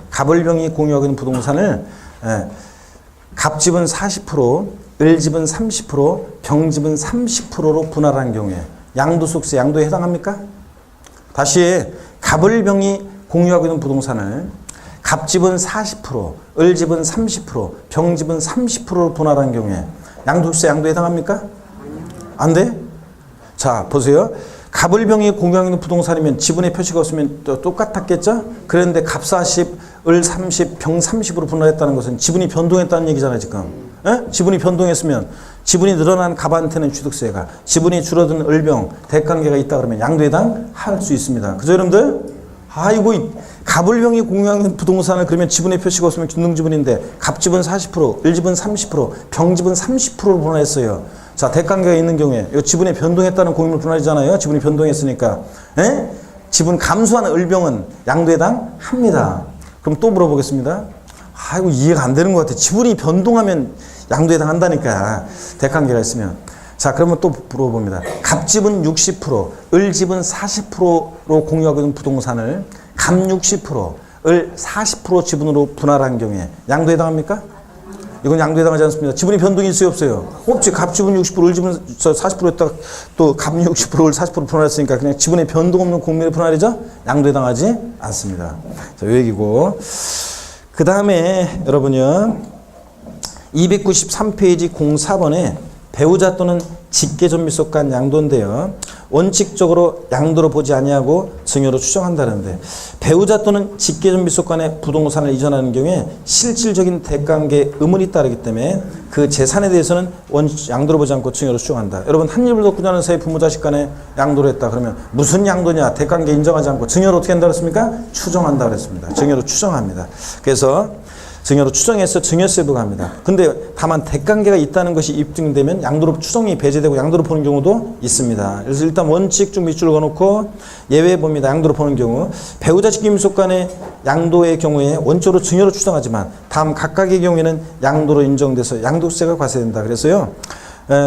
갑집은 40%, 을집은 30%, 병집은 30%로 분할한 경우에 양도소득세 양도에 해당합니까? 다시 가불병이 공유하고 있는 부동산을 갑집은 40%, 을집은 30%, 병집은 30%로 분할한 경우에 양도소득세 양도에 해당합니까? 안 돼? 자, 보세요. 갑을병이 공유하고 있는 부동산이면 지분의 표시가 없으면 또 똑같았겠죠? 그런데 갑 40, 을 30, 병 30으로 분할했다는 것은 지분이 변동했다는 얘기잖아요, 지금. 에? 지분이 변동했으면 지분이 늘어난 갑한테는 취득세가, 지분이 줄어든 을병, 대관계가 있다 그러면 양도에 해당할 수 있습니다. 그죠, 여러분들? 아이고, 갑을병이 공유하는 부동산을 그러면 지분의 표시가 없으면 균등지분인데 갑집은 40%, 을집은 30%, 병집은 30%로 분할했어요. 자, 대관계가 있는 경우에 이 지분이 변동했다는 공유물 분할이잖아요. 지분이 변동했으니까. 에? 지분 감소하는 을병은 양도에 해당합니다. 그럼 또 물어보겠습니다. 아이고 이해가 안 되는 것 같아. 지분이 변동하면 양도에 해당한다니까. 대관계가 있으면. 자, 그러면 또 물어봅니다. 갑지분 60%, 을지분 40%로 공유하고 있는 부동산을 갑 60%, 을 40% 지분으로 분할한 경우에 양도에 해당합니까? 이건 양도에 해당하지 않습니다. 지분이 변동이 있어요, 없어요? 없지. 갑지분 60%, 을지분 40% 했다가 또 갑 60%, 을 40% 분할했으니까 그냥 지분의 변동 없는 공매의 분할이죠? 양도에 해당하지 않습니다. 자, 요 얘기고. 그 다음에 여러분요, 293페이지 04번에 배우자 또는 직계존비 속간 양도인데요. 원칙적으로 양도로 보지 아니하고 증여로 추정한다는데, 배우자 또는 직계존비 속간의 부동산을 이전하는 경우에 실질적인 대관계에 의문이 따르기 때문에 그 재산에 대해서는 양도로 보지 않고 증여로 추정한다. 여러분, 한 입을 덮고 자는 사이 부모 자식 간에 양도를 했다 그러면 무슨 양도냐? 대관계 인정하지 않고 증여로 어떻게 한다 그랬습니까? 추정한다 그랬습니다. 증여로 추정합니다. 그래서 증여로 추정해서 증여세부 갑니다. 근데 다만 대관계가 있다는 것이 입증되면 양도로 추정이 배제되고 양도로 보는 경우도 있습니다. 그래서 일단 원칙 중 밑줄을 그어놓고 예외 봅니다. 양도로 보는 경우. 배우자 직계민속 간의 양도의 경우에 원적으로 증여로 추정하지만 다음 각각의 경우에는 양도로 인정돼서 양도세가 과세된다. 그래서요.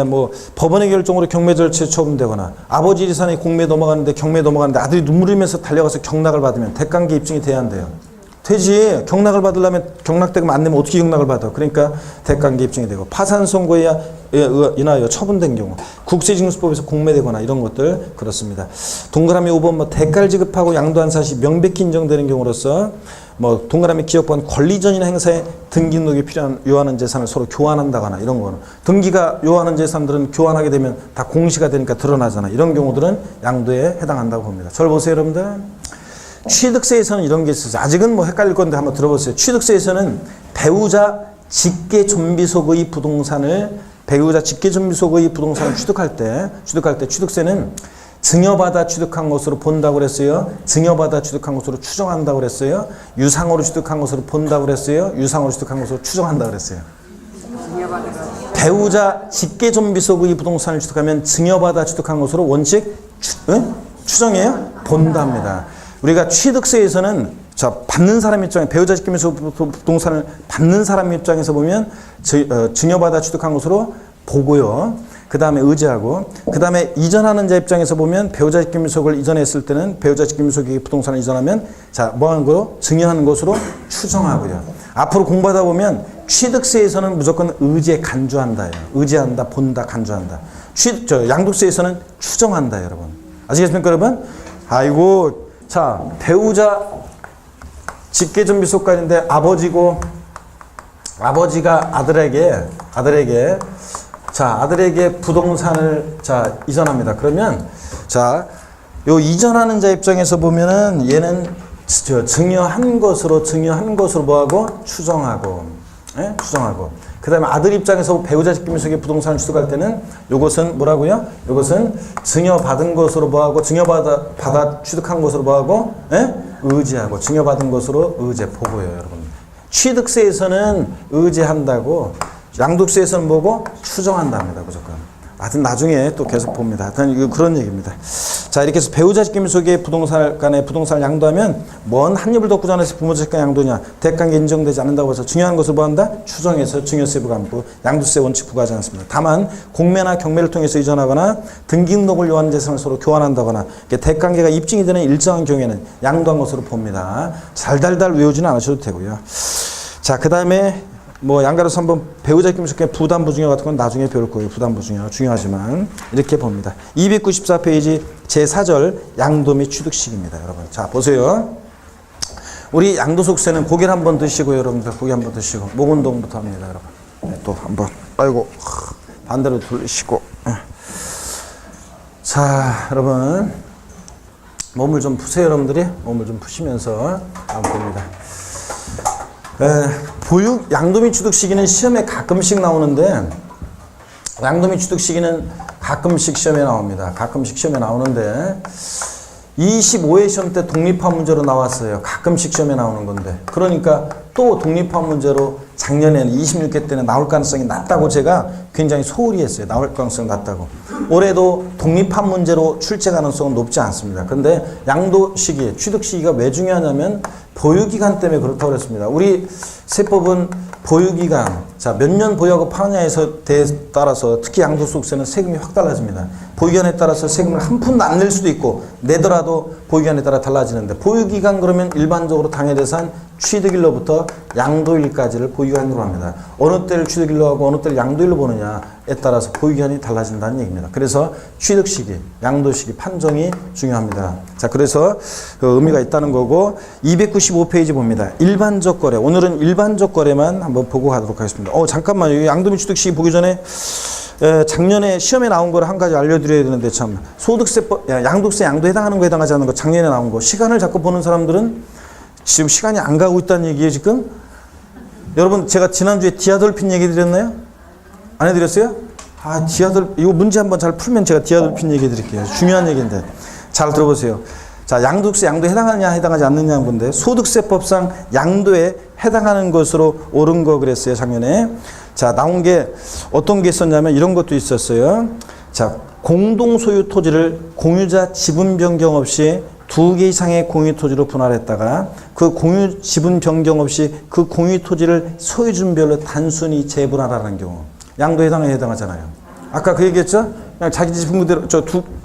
뭐 법원의 결정으로 경매 절차에 처분되거나 아버지 재산이 공매에 넘어가는데 경매에 넘어가는데 아들이 눈물 흘리면서 달려가서 경락을 받으면 대관계 입증이 돼야 한대요. 되지. 경락을 받으려면 경락대금 안 내면 어떻게 경락을 받아. 그러니까 대관계 입증이 되고, 파산 선고에 인하여 처분된 경우, 국세징수법에서 공매되거나 이런 것들 그렇습니다. 동그라미 5번 뭐 대가를 지급하고 양도한 사실이 명백히 인정되는 경우로서 뭐 동그라미 기업권 권리전이나 행사에 등기록이 필요한 요하는 재산을 서로 교환한다거나 이런 거는, 등기가 요하는 재산들은 교환하게 되면 다 공시가 되니까 드러나잖아. 이런 경우들은 양도에 해당한다고 봅니다. 저를 보세요, 여러분들. 취득세에서는 이런 게 있어요. 아직은 뭐 헷갈릴 건데 한번 들어보세요. 취득세에서는 배우자 직계존비속의 부동산을 취득할 때 취득세는 증여받아 취득한 것으로 본다고 그랬어요. 증여받아 취득한 것으로 추정한다고 그랬어요. 유상으로 취득한 것으로 본다고 그랬어요. 유상으로 취득한 것으로 추정한다고 그랬어요. 배우자 직계존비속의 부동산을 취득하면 증여받아 취득한 것으로 원칙 추정해요? 본답니다. 우리가 취득세에서는 받는 사람 입장에, 배우자 직계민속 부동산을 받는 사람 입장에서 보면 증여받아 취득한 것으로 보고요. 그 다음에 의지하고, 그 다음에 이전하는 자 입장에서 보면 배우자 직계민속을 이전했을 때는 배우자 직계민속의 부동산을 이전하면 뭐 하는 거로? 증여하는 것으로 추정하고요. 앞으로 공부하다 보면 취득세에서는 무조건 의지에 간주한다예요. 의지한다, 본다, 간주한다. 양도세에서는 추정한다, 여러분. 아시겠습니까, 여러분? 아이고. 자, 배우자 직계존비 속간인데 아버지가 아들에게 부동산을 이전합니다. 그러면 요 이전하는 자 입장에서 보면은 얘는 증여한 것으로 뭐하고 추정하고, 그 다음에 아들 입장에서 배우자 직계민속의 부동산을 취득할 때는 요것은 뭐라고요? 요것은 증여받은 것으로 뭐하고, 받아 취득한 것으로 뭐하고, 의지하고, 증여받은 것으로 보고요, 여러분. 취득세에서는 의지한다고, 양도세에서는 뭐고? 추정한답니다, 무조건. 하여튼 나중에 또 계속 봅니다. 하여튼 이거 그런 얘기입니다. 자, 이렇게 해서 배우자 직계민속의 부동산 간에 부동산을 양도하면 뭔 한 입을 덮고 자는 부모 자식 간 양도냐? 대관계 인정되지 않는다고 해서 중요한 것을 뭐 한다? 추정해서 증여세 부과하고 양도세 원칙 부과하지 않습니다. 다만 공매나 경매를 통해서 이전하거나 등기등록을 요하는 재산을 서로 교환한다거나 대관계가 입증이 되는 일정한 경우에는 양도한 것으로 봅니다. 달달달 외우지는 않으셔도 되고요. 자, 그 다음에 뭐 양가로서 한번 배우자 직계민속의 부담부 증여 같은 건 나중에 배울 거예요. 부담부 증여 중요하지만 이렇게 봅니다. 294페이지 제4절 양도 및 취득식입니다, 여러분. 자, 보세요. 우리 양도소득세는 고기를 한번 드시고, 여러분들 고기 한번 드시고 목 운동부터 합니다, 여러분. 네, 또 한번 아이고 반대로 돌리시고. 자, 여러분 몸을 좀 푸세요. 여러분들이 몸을 좀 푸시면서 한번 봅니다. 보육 양도 및 취득 시기는 시험에 가끔씩 나오는데, 양도 및 취득 시기는 가끔씩 시험에 나옵니다. 가끔씩 시험에 나오는데, 25회 시험 때 독립화 문제로 나왔어요. 가끔씩 시험에 나오는 건데. 그러니까 또 독립화 문제로 작년에는 26회 때는 나올 가능성이 낮다고 제가 굉장히 소홀히 했어요. 나올 가능성이 낮다고. 올해도 독립화 문제로 출제 가능성은 높지 않습니다. 그런데 양도 시기, 취득 시기가 왜 중요하냐면 보유기간 때문에 그렇다고 그랬습니다. 우리 세법은 보유기간, 자, 몇 년 보유하고 파느냐에 따라서 특히 양도소득세는 세금이 확 달라집니다. 보유기간에 따라서 세금을 한 푼도 안 낼 수도 있고 내더라도 보유기간에 따라 달라지는데 보유기간 그러면 일반적으로 당해대산 취득일로부터 양도일까지를 보유기간으로 합니다. 어느 때를 취득일로 하고 어느 때를 양도일로 보느냐에 따라서 보유기간이 달라진다는 얘기입니다. 그래서 취득시기, 양도시기 판정이 중요합니다. 자, 그래서 그 의미가 있다는 거고 295페이지 봅니다. 일반적 거래. 오늘은 일반적 거래만 한번 보고 가도록 하겠습니다. 잠깐만요. 양도 및 취득시기 보기 전에 작년에 시험에 나온 거를 한 가지 알려드려야 되는데 참 소득세법, 양도세, 양도에 해당하는 거 해당하지 않는 거 작년에 나온 거 시간을 자꾸 보는 사람들은 지금 시간이 안 가고 있다는 얘기예요 지금? 여러분 제가 지난주에 디아돌핀 얘기 드렸나요? 안 해드렸어요? 이거 문제 한번 잘 풀면 제가 디아돌핀 얘기 드릴게요. 중요한 얘기인데 잘 들어보세요. 자, 양도세, 양도에 해당하느냐 해당하지 않느냐는 건데 소득세법상 양도에 해당하는 것으로 옳은 거 그랬어요 작년에. 자, 나온 게 어떤 게 있었냐면 이런 것도 있었어요. 자, 공동소유 토지를 공유자 지분 변경 없이 2개 이상의 공유 토지로 분할했다가 그 공유 지분 변경 없이 그 공유 토지를 소유주별로 단순히 재분할하는 경우 양도에 해당하잖아요. 아까 그 얘기했죠? 그냥 자기 지분 그대로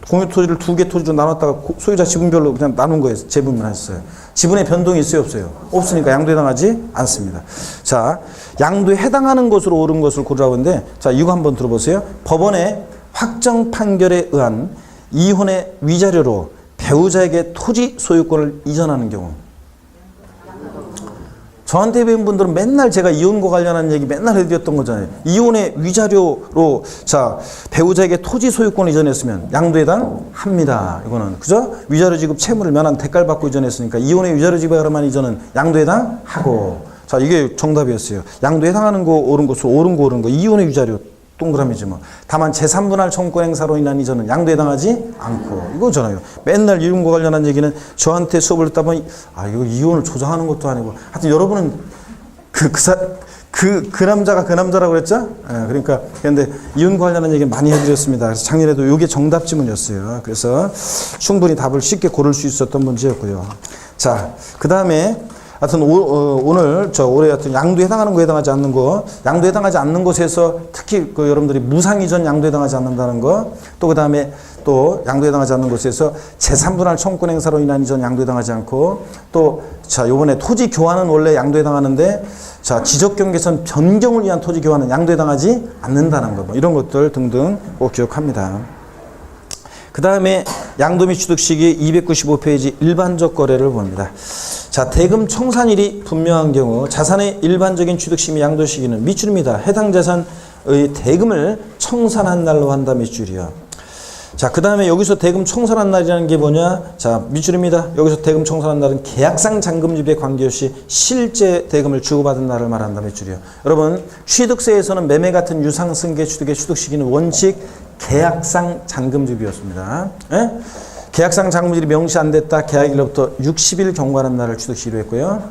공유 토지를 2개 토지로 나눴다가 소유자 지분별로 그냥 나눈 거예요. 재분할했어요. 지분의 변동이 있어요, 없어요? 없으니까 양도에 해당하지 않습니다. 자, 양도에 해당하는 것으로 옳은 것을 고르라고 하는데 자, 이거 한번 들어보세요. 법원의 확정 판결에 의한 이혼의 위자료로 배우자에게 토지 소유권을 이전하는 경우. 저한테 배운 분들은 맨날 제가 이혼과 관련한 얘기 맨날 해드렸던 거잖아요. 이혼의 위자료로 자 배우자에게 토지 소유권을 이전했으면 양도에 해당합니다. 이거는 그죠? 위자료 지급 채무를 면한 대가를 받고 이전했으니까 이혼의 위자료 지급하러만 이전은 양도에 해당하고. 자, 이게 정답이었어요. 양도에 해당하는 거 옳은 것으로 옳은 거 이혼의 위자료 동그라미지 뭐. 다만 재3분할 청구권 행사로 인한 이전은 양도에 해당하지 않고. 이거잖아요. 맨날 이혼과 관련한 얘기는 저한테 수업을 듣다 보니 이거 이혼을 조장하는 것도 아니고 하여튼 여러분은 그 남자가 그 남자라고 그랬죠? 그러니까 근데 이혼과 관련한 얘기 많이 해드렸습니다. 그래서 작년에도 이게 정답 지문이었어요. 그래서 충분히 답을 쉽게 고를 수 있었던 문제였고요. 자, 그 다음에 하여튼 오늘 올해 하여튼 양도에 해당하는 거 해당하지 않는 거, 양도에 해당하지 않는 것에서 특히 여러분들이 무상 이전 양도에 해당하지 않는다는 거, 또 그 다음에 또 양도에 해당하지 않는 것에서 재3분할 청구권 행사로 인한 이전 양도에 해당하지 않고, 또 자 요번에 토지 교환은 원래 양도에 해당하는데 자 지적 경계선 변경을 위한 토지 교환은 양도에 해당하지 않는다는 거, 뭐 이런 것들 등등 꼭 기억합니다. 그 다음에 양도 및 취득 시기 295페이지 일반적 거래를 봅니다. 자, 대금 청산일이 분명한 경우 자산의 일반적인 취득 시기 양도 시기는 밑줄입니다. 해당 자산의 대금을 청산한 날로 한다 밑줄이요. 자, 그 다음에 여기서 대금 청산한 날이라는 게 뭐냐? 자, 밑줄입니다. 여기서 대금 청산한 날은 계약상 잔금지비에 관계없이 실제 대금을 주고받은 날을 말한다 밑줄이요. 여러분, 취득세에서는 매매 같은 유상 승계 취득의 취득 시기는 원칙 계약상 잔금지비였습니다. 예? 계약상 잔금지비 명시 안 됐다. 계약일로부터 60일 경과하는 날을 취득시기로 했고요.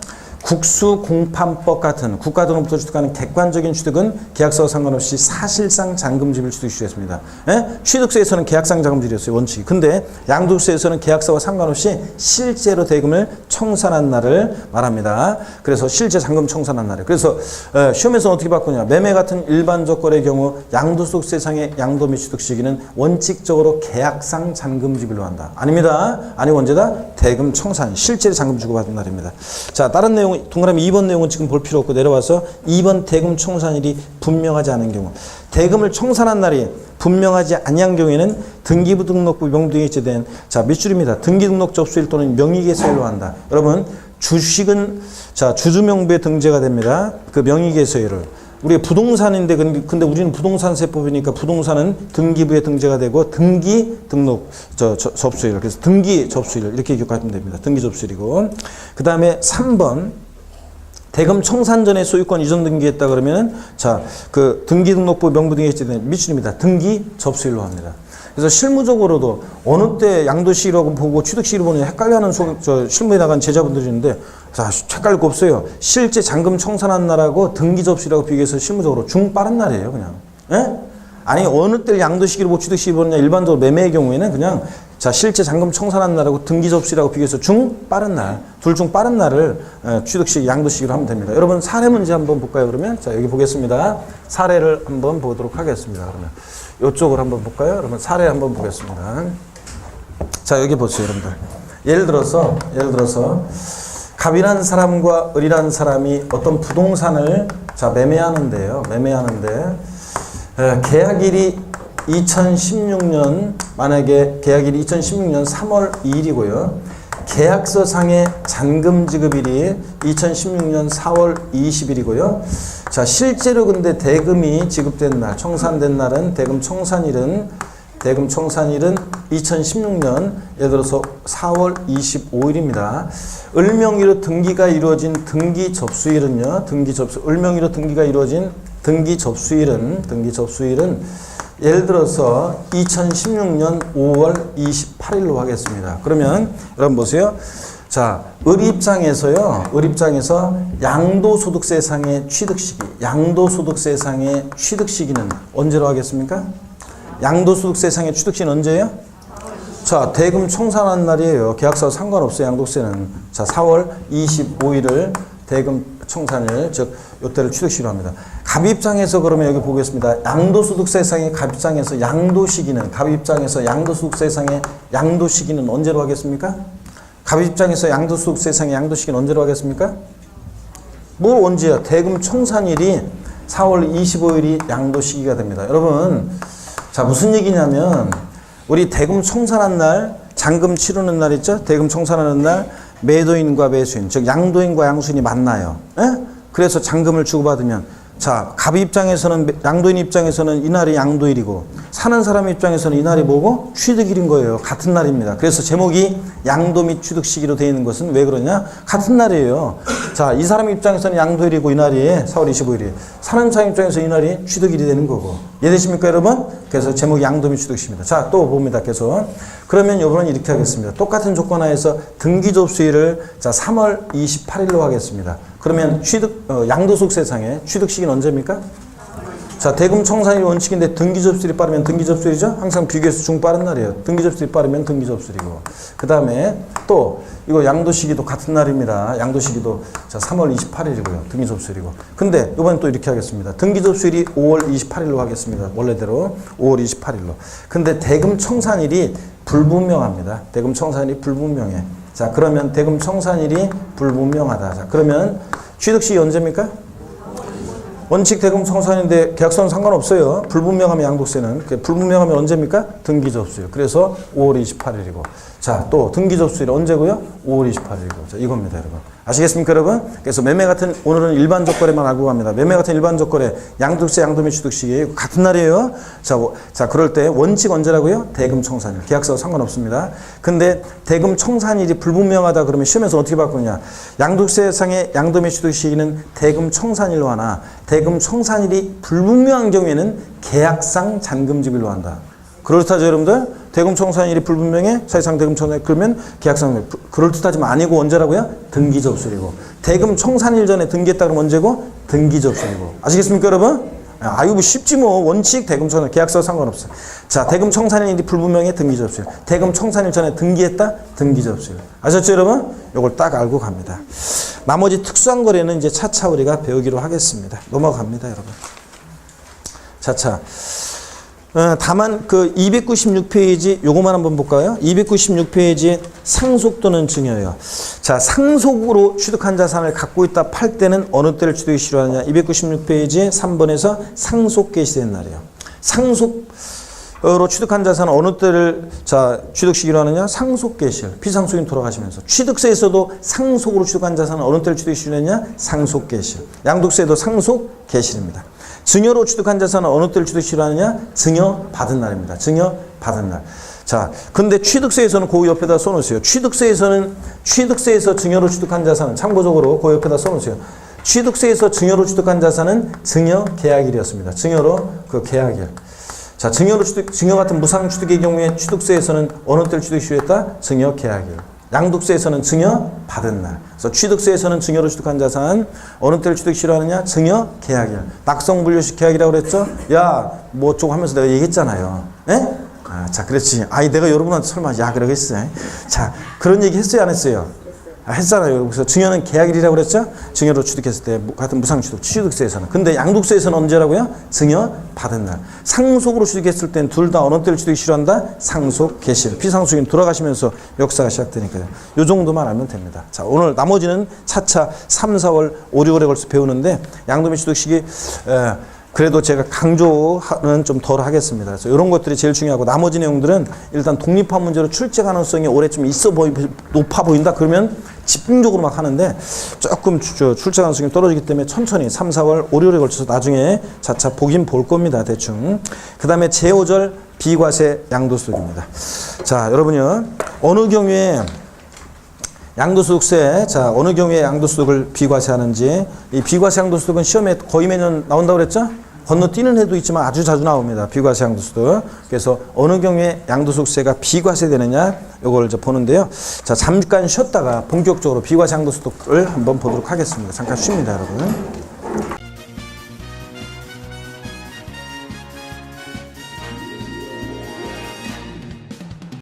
국수공판법 같은 국가 등으로부터 취득하는 객관적인 취득은 계약서와 상관없이 사실상 잔금지비를 취득시키로 했습니다. 예? 취득세에서는 계약상 잔금지비였어요. 원칙이. 근데 양도세에서는 계약서와 상관없이 실제로 대금을 청산한 날을 말합니다. 그래서 실제 잔금 청산한 날이에요. 그래서 시험에서는 어떻게 바꾸냐. 매매 같은 일반적 거래의 경우 양도소득세상의 양도 및 취득 시기는 원칙적으로 계약상 잔금지비로 한다. 아닙니다. 아니고 언제다? 대금 청산. 실제로 잔금 주고받은 날입니다. 자, 다른 내용 동그라미 2번 내용은 지금 볼 필요 없고 내려와서 2번 대금 청산일이 분명하지 않은 경우. 대금을 청산한 날이 분명하지 아니한 경우에는 등기부 등록부 명등에 제된 자 밑줄입니다. 등기 등록 접수일 또는 명의개서일로 한다. 여러분 주식은 자 주주명부에 등재가 됩니다. 그 명의개서일을 우리가 부동산인데 근데 우리는 부동산세법이니까 부동산은 등기부에 등재가 되고 등기 등록 접수일 그래서 등기 접수일 이렇게 기억하시면 됩니다. 등기 접수일이고 그 다음에 3번 대금 청산 전에 소유권 이전 등기했다 그러면은 자 그 등기 등록부 명부 등에 제된 밑줄입니다. 등기 접수일로 합니다. 그래서 실무적으로도 어느 때 양도시기라고 보고 취득시기로 보느냐 헷갈려하는 실무에 나간 제자분들이 있는데 자, 헷갈릴 거 없어요. 실제 잔금 청산한 날하고 등기 접수일하고 비교해서 실무적으로 중 빠른 날이에요, 그냥. 예? 아니, 어느 때 양도시기로 보고 취득시기로 보느냐 일반적으로 매매의 경우에는 그냥 자, 실제 잔금 청산한 날하고 등기 접수일하고 비교해서 중 빠른 날, 둘 중 빠른 날을 취득시기, 양도시기로 하면 됩니다. 여러분 사례 문제 한번 볼까요, 그러면? 자, 여기 보겠습니다. 사례를 한번 보도록 하겠습니다, 그러면. 이쪽으로 한번 볼까요? 그러면 사례 한번 보겠습니다. 자, 여기 보세요, 여러분들. 예를 들어서 갑이라는 사람과 을이라는 사람이 어떤 부동산을 자, 매매하는데요. 매매하는데 계약일이 2016년 만약에 계약일이 2016년 3월 2일이고요. 계약서상의 잔금 지급일이 2016년 4월 20일이고요. 자, 실제로 근데 대금이 지급된 날, 청산된 날은 대금 청산일은 2016년 예를 들어서 4월 25일입니다. 을명의로 등기가 이루어진 등기 접수일은요. 을명의로 등기가 이루어진 등기 접수일은 예를 들어서 2016년 5월 28일로 하겠습니다. 그러면 여러분 보세요. 자, 을 입장에서 양도소득세상의 취득시기는 언제로 하겠습니까? 양도소득세상의 취득시는 언제예요? 자, 대금 청산한 날이에요. 계약서와 상관없어요, 양도세는. 자, 4월 25일을 대금 청산일, 즉 이때를 취득시기로 합니다. 갑 입장에서 그러면 여기 보겠습니다. 양도소득세상의 갑 입장에서 양도소득세상의 양도시기는 언제로 하겠습니까? 갑 입장에서 양도소득세상의 양도시기는 언제로 하겠습니까? 뭐 언제야? 대금 청산일이 4월 25일이 양도시기가 됩니다. 여러분, 자, 무슨 얘기냐면 우리 대금 청산한 날, 잔금 치르는 날 있죠? 대금 청산하는 날 매도인과 매수인, 즉 양도인과 양수인이 만나요. 에? 그래서 잔금을 주고받으면 자, 갑 입장에서는, 양도인 입장에서는 이날이 양도일이고 사는 사람 입장에서는 이날이 뭐고? 취득일인 거예요. 같은 날입니다. 그래서 제목이 양도 및 취득 시기로 되어 있는 것은 왜 그러냐? 같은 날이에요. 자, 이 사람 입장에서는 양도일이고 이날이 4월 25일이, 사는 사람 입장에서 이날이 취득일이 되는 거고. 이해되십니까, 여러분? 그래서 제목이 양도 및 취득 시기입니다. 자, 또 봅니다. 계속. 그러면 이번은 이렇게 하겠습니다. 똑같은 조건 하에서 등기 접수일을 자, 3월 28일로 하겠습니다. 그러면 양도소득세상의 취득시기는 언제입니까? 자, 대금 청산일이 원칙인데 등기 접수일이 빠르면 등기 접수일이죠? 항상 비교해서 중 빠른 날이에요. 등기 접수일이 빠르면 등기 접수일이고. 그 다음에 또 이거 양도시기도 같은 날입니다. 양도시기도 자, 3월 28일이고요. 등기 접수일이고. 근데 이번엔 또 이렇게 하겠습니다. 등기 접수일이 5월 28일로 하겠습니다. 원래대로 5월 28일로. 근데 대금 청산일이 불분명합니다. 대금 청산일이 불분명해. 자, 그러면 대금 청산일이 불분명하다. 자, 그러면 취득시기 언제입니까? 원칙 대금 청산인데 계약서는 상관없어요. 불분명하면 양도세는. 불분명하면 언제입니까? 등기 접수일. 그래서 5월 28일이고. 자, 또 등기 접수일 언제고요? 5월 28일이고. 자, 이겁니다, 여러분. 아시겠습니까, 여러분? 그래서 매매 같은, 오늘은 일반적 거래만 알고 갑니다. 매매 같은 일반적 거래, 양도세, 양도매 취득시기 같은 날이에요. 자, 그럴 때 원칙 언제라고요? 대금 청산일. 계약서 상관없습니다. 근데 대금 청산일이 불분명하다 그러면 시험에서 어떻게 바꾸느냐? 양도세상의 양도매 취득시기는 대금 청산일로 하나, 대금 청산일이 불분명한 경우에는 계약상 잔금지급일로 한다. 그렇다죠, 여러분들? 대금 청산일이 불분명해? 사실상 대금 청산일 그러면 계약상 그럴듯하지만 아니고 언제라고요? 등기 접수일이고. 대금 청산일 전에 등기했다 그러면 언제고? 등기 접수일이고. 아시겠습니까, 여러분? 아유, 뭐 쉽지 뭐. 원칙 대금 청산일. 계약서 상관없어. 자, 대금 청산일이 불분명해? 등기 접수일. 대금 청산일 전에 등기했다? 등기 접수일. 아셨죠, 여러분? 요걸 딱 알고 갑니다. 나머지 특수한 거래는 이제 차차 우리가 배우기로 하겠습니다. 넘어갑니다, 여러분. 차차. 다만 그 296페이지 요거만 한번 볼까요? 296페이지 상속도는 증여예요. 자, 상속으로 취득한 자산을 갖고 있다 팔 때는 어느 때를 취득이 실효하느냐? 296페이지 3번에서 상속 개시된 날이에요. 상속으로 취득한 자산은 어느 때를 자 취득 시기로 하느냐? 상속 개시일. 피상속인 돌아가시면서. 취득세에서도 상속으로 취득한 자산은 어느 때를 취득 시기로 하느냐? 상속 개시일. 양도세도 상속 개시일입니다. 증여로 취득한 자산은 어느 때를 취득시로 하느냐? 증여 받은 날입니다. 증여 받은 날. 자, 근데 취득세에서는 그 옆에다 써놓으세요. 취득세에서 증여로 취득한 자산은 참고적으로 그 옆에다 써놓으세요. 취득세에서 증여로 취득한 자산은 증여 계약일이었습니다. 증여로 그 계약일. 자, 증여 같은 무상취득의 경우에 취득세에서는 어느 때를 취득이 시효했다? 증여 계약일. 양도세에서는 증여 받은 날. 그래서 취득세에서는 증여로 취득한 자산 어느 때를 취득 시효하느냐? 증여 계약일. 낙성분류식 계약이라고 그랬죠? 야, 뭐 어쩌고 하면서 내가 얘기했잖아요. 예? 아, 자, 그렇지. 아이, 내가 여러분한테 설마 야 그러겠어. 자, 그런 얘기 했어요, 안 했어요? 아, 했잖아요. 그래서 증여는 계약일이라고 그랬죠? 증여로 취득했을 때 같은 무상취득, 취득세에서는. 근데 양도세에서는 언제라고요? 증여 받은 날. 상속으로 취득했을 땐 둘 다 어느 때를 취득이 실현한다? 상속 개시. 피상속인 돌아가시면서 역사가 시작되니까요. 요 정도만 알면 됩니다. 자, 오늘 나머지는 차차 3, 4월, 5, 6월에 걸쳐 배우는데 양도민 취득 시기 그래도 제가 강조는 좀 덜 하겠습니다. 그래서 이런 것들이 제일 중요하고 나머지 내용들은 일단 독립한 문제로 출제 가능성이 올해 좀 높아 보인다 그러면 집중적으로 막 하는데 조금 출제 가능성이 떨어지기 때문에 천천히 3, 4월, 5, 6월에 걸쳐서 나중에 차차 보긴 볼 겁니다. 대충. 그 다음에 제5절 비과세 양도소득입니다. 자, 여러분요. 어느 경우에 양도소득세, 자, 어느 경우에 양도소득을 비과세하는지, 이 비과세 양도소득은 시험에 거의 매년 나온다고 그랬죠? 건너뛰는 해도 있지만 아주 자주 나옵니다. 비과세 양도소득. 그래서 어느 경우에 양도소득세가 비과세되느냐, 요걸 이제 보는데요. 자, 잠깐 쉬었다가 본격적으로 비과세 양도소득을 한번 보도록 하겠습니다. 잠깐 쉽니다, 여러분.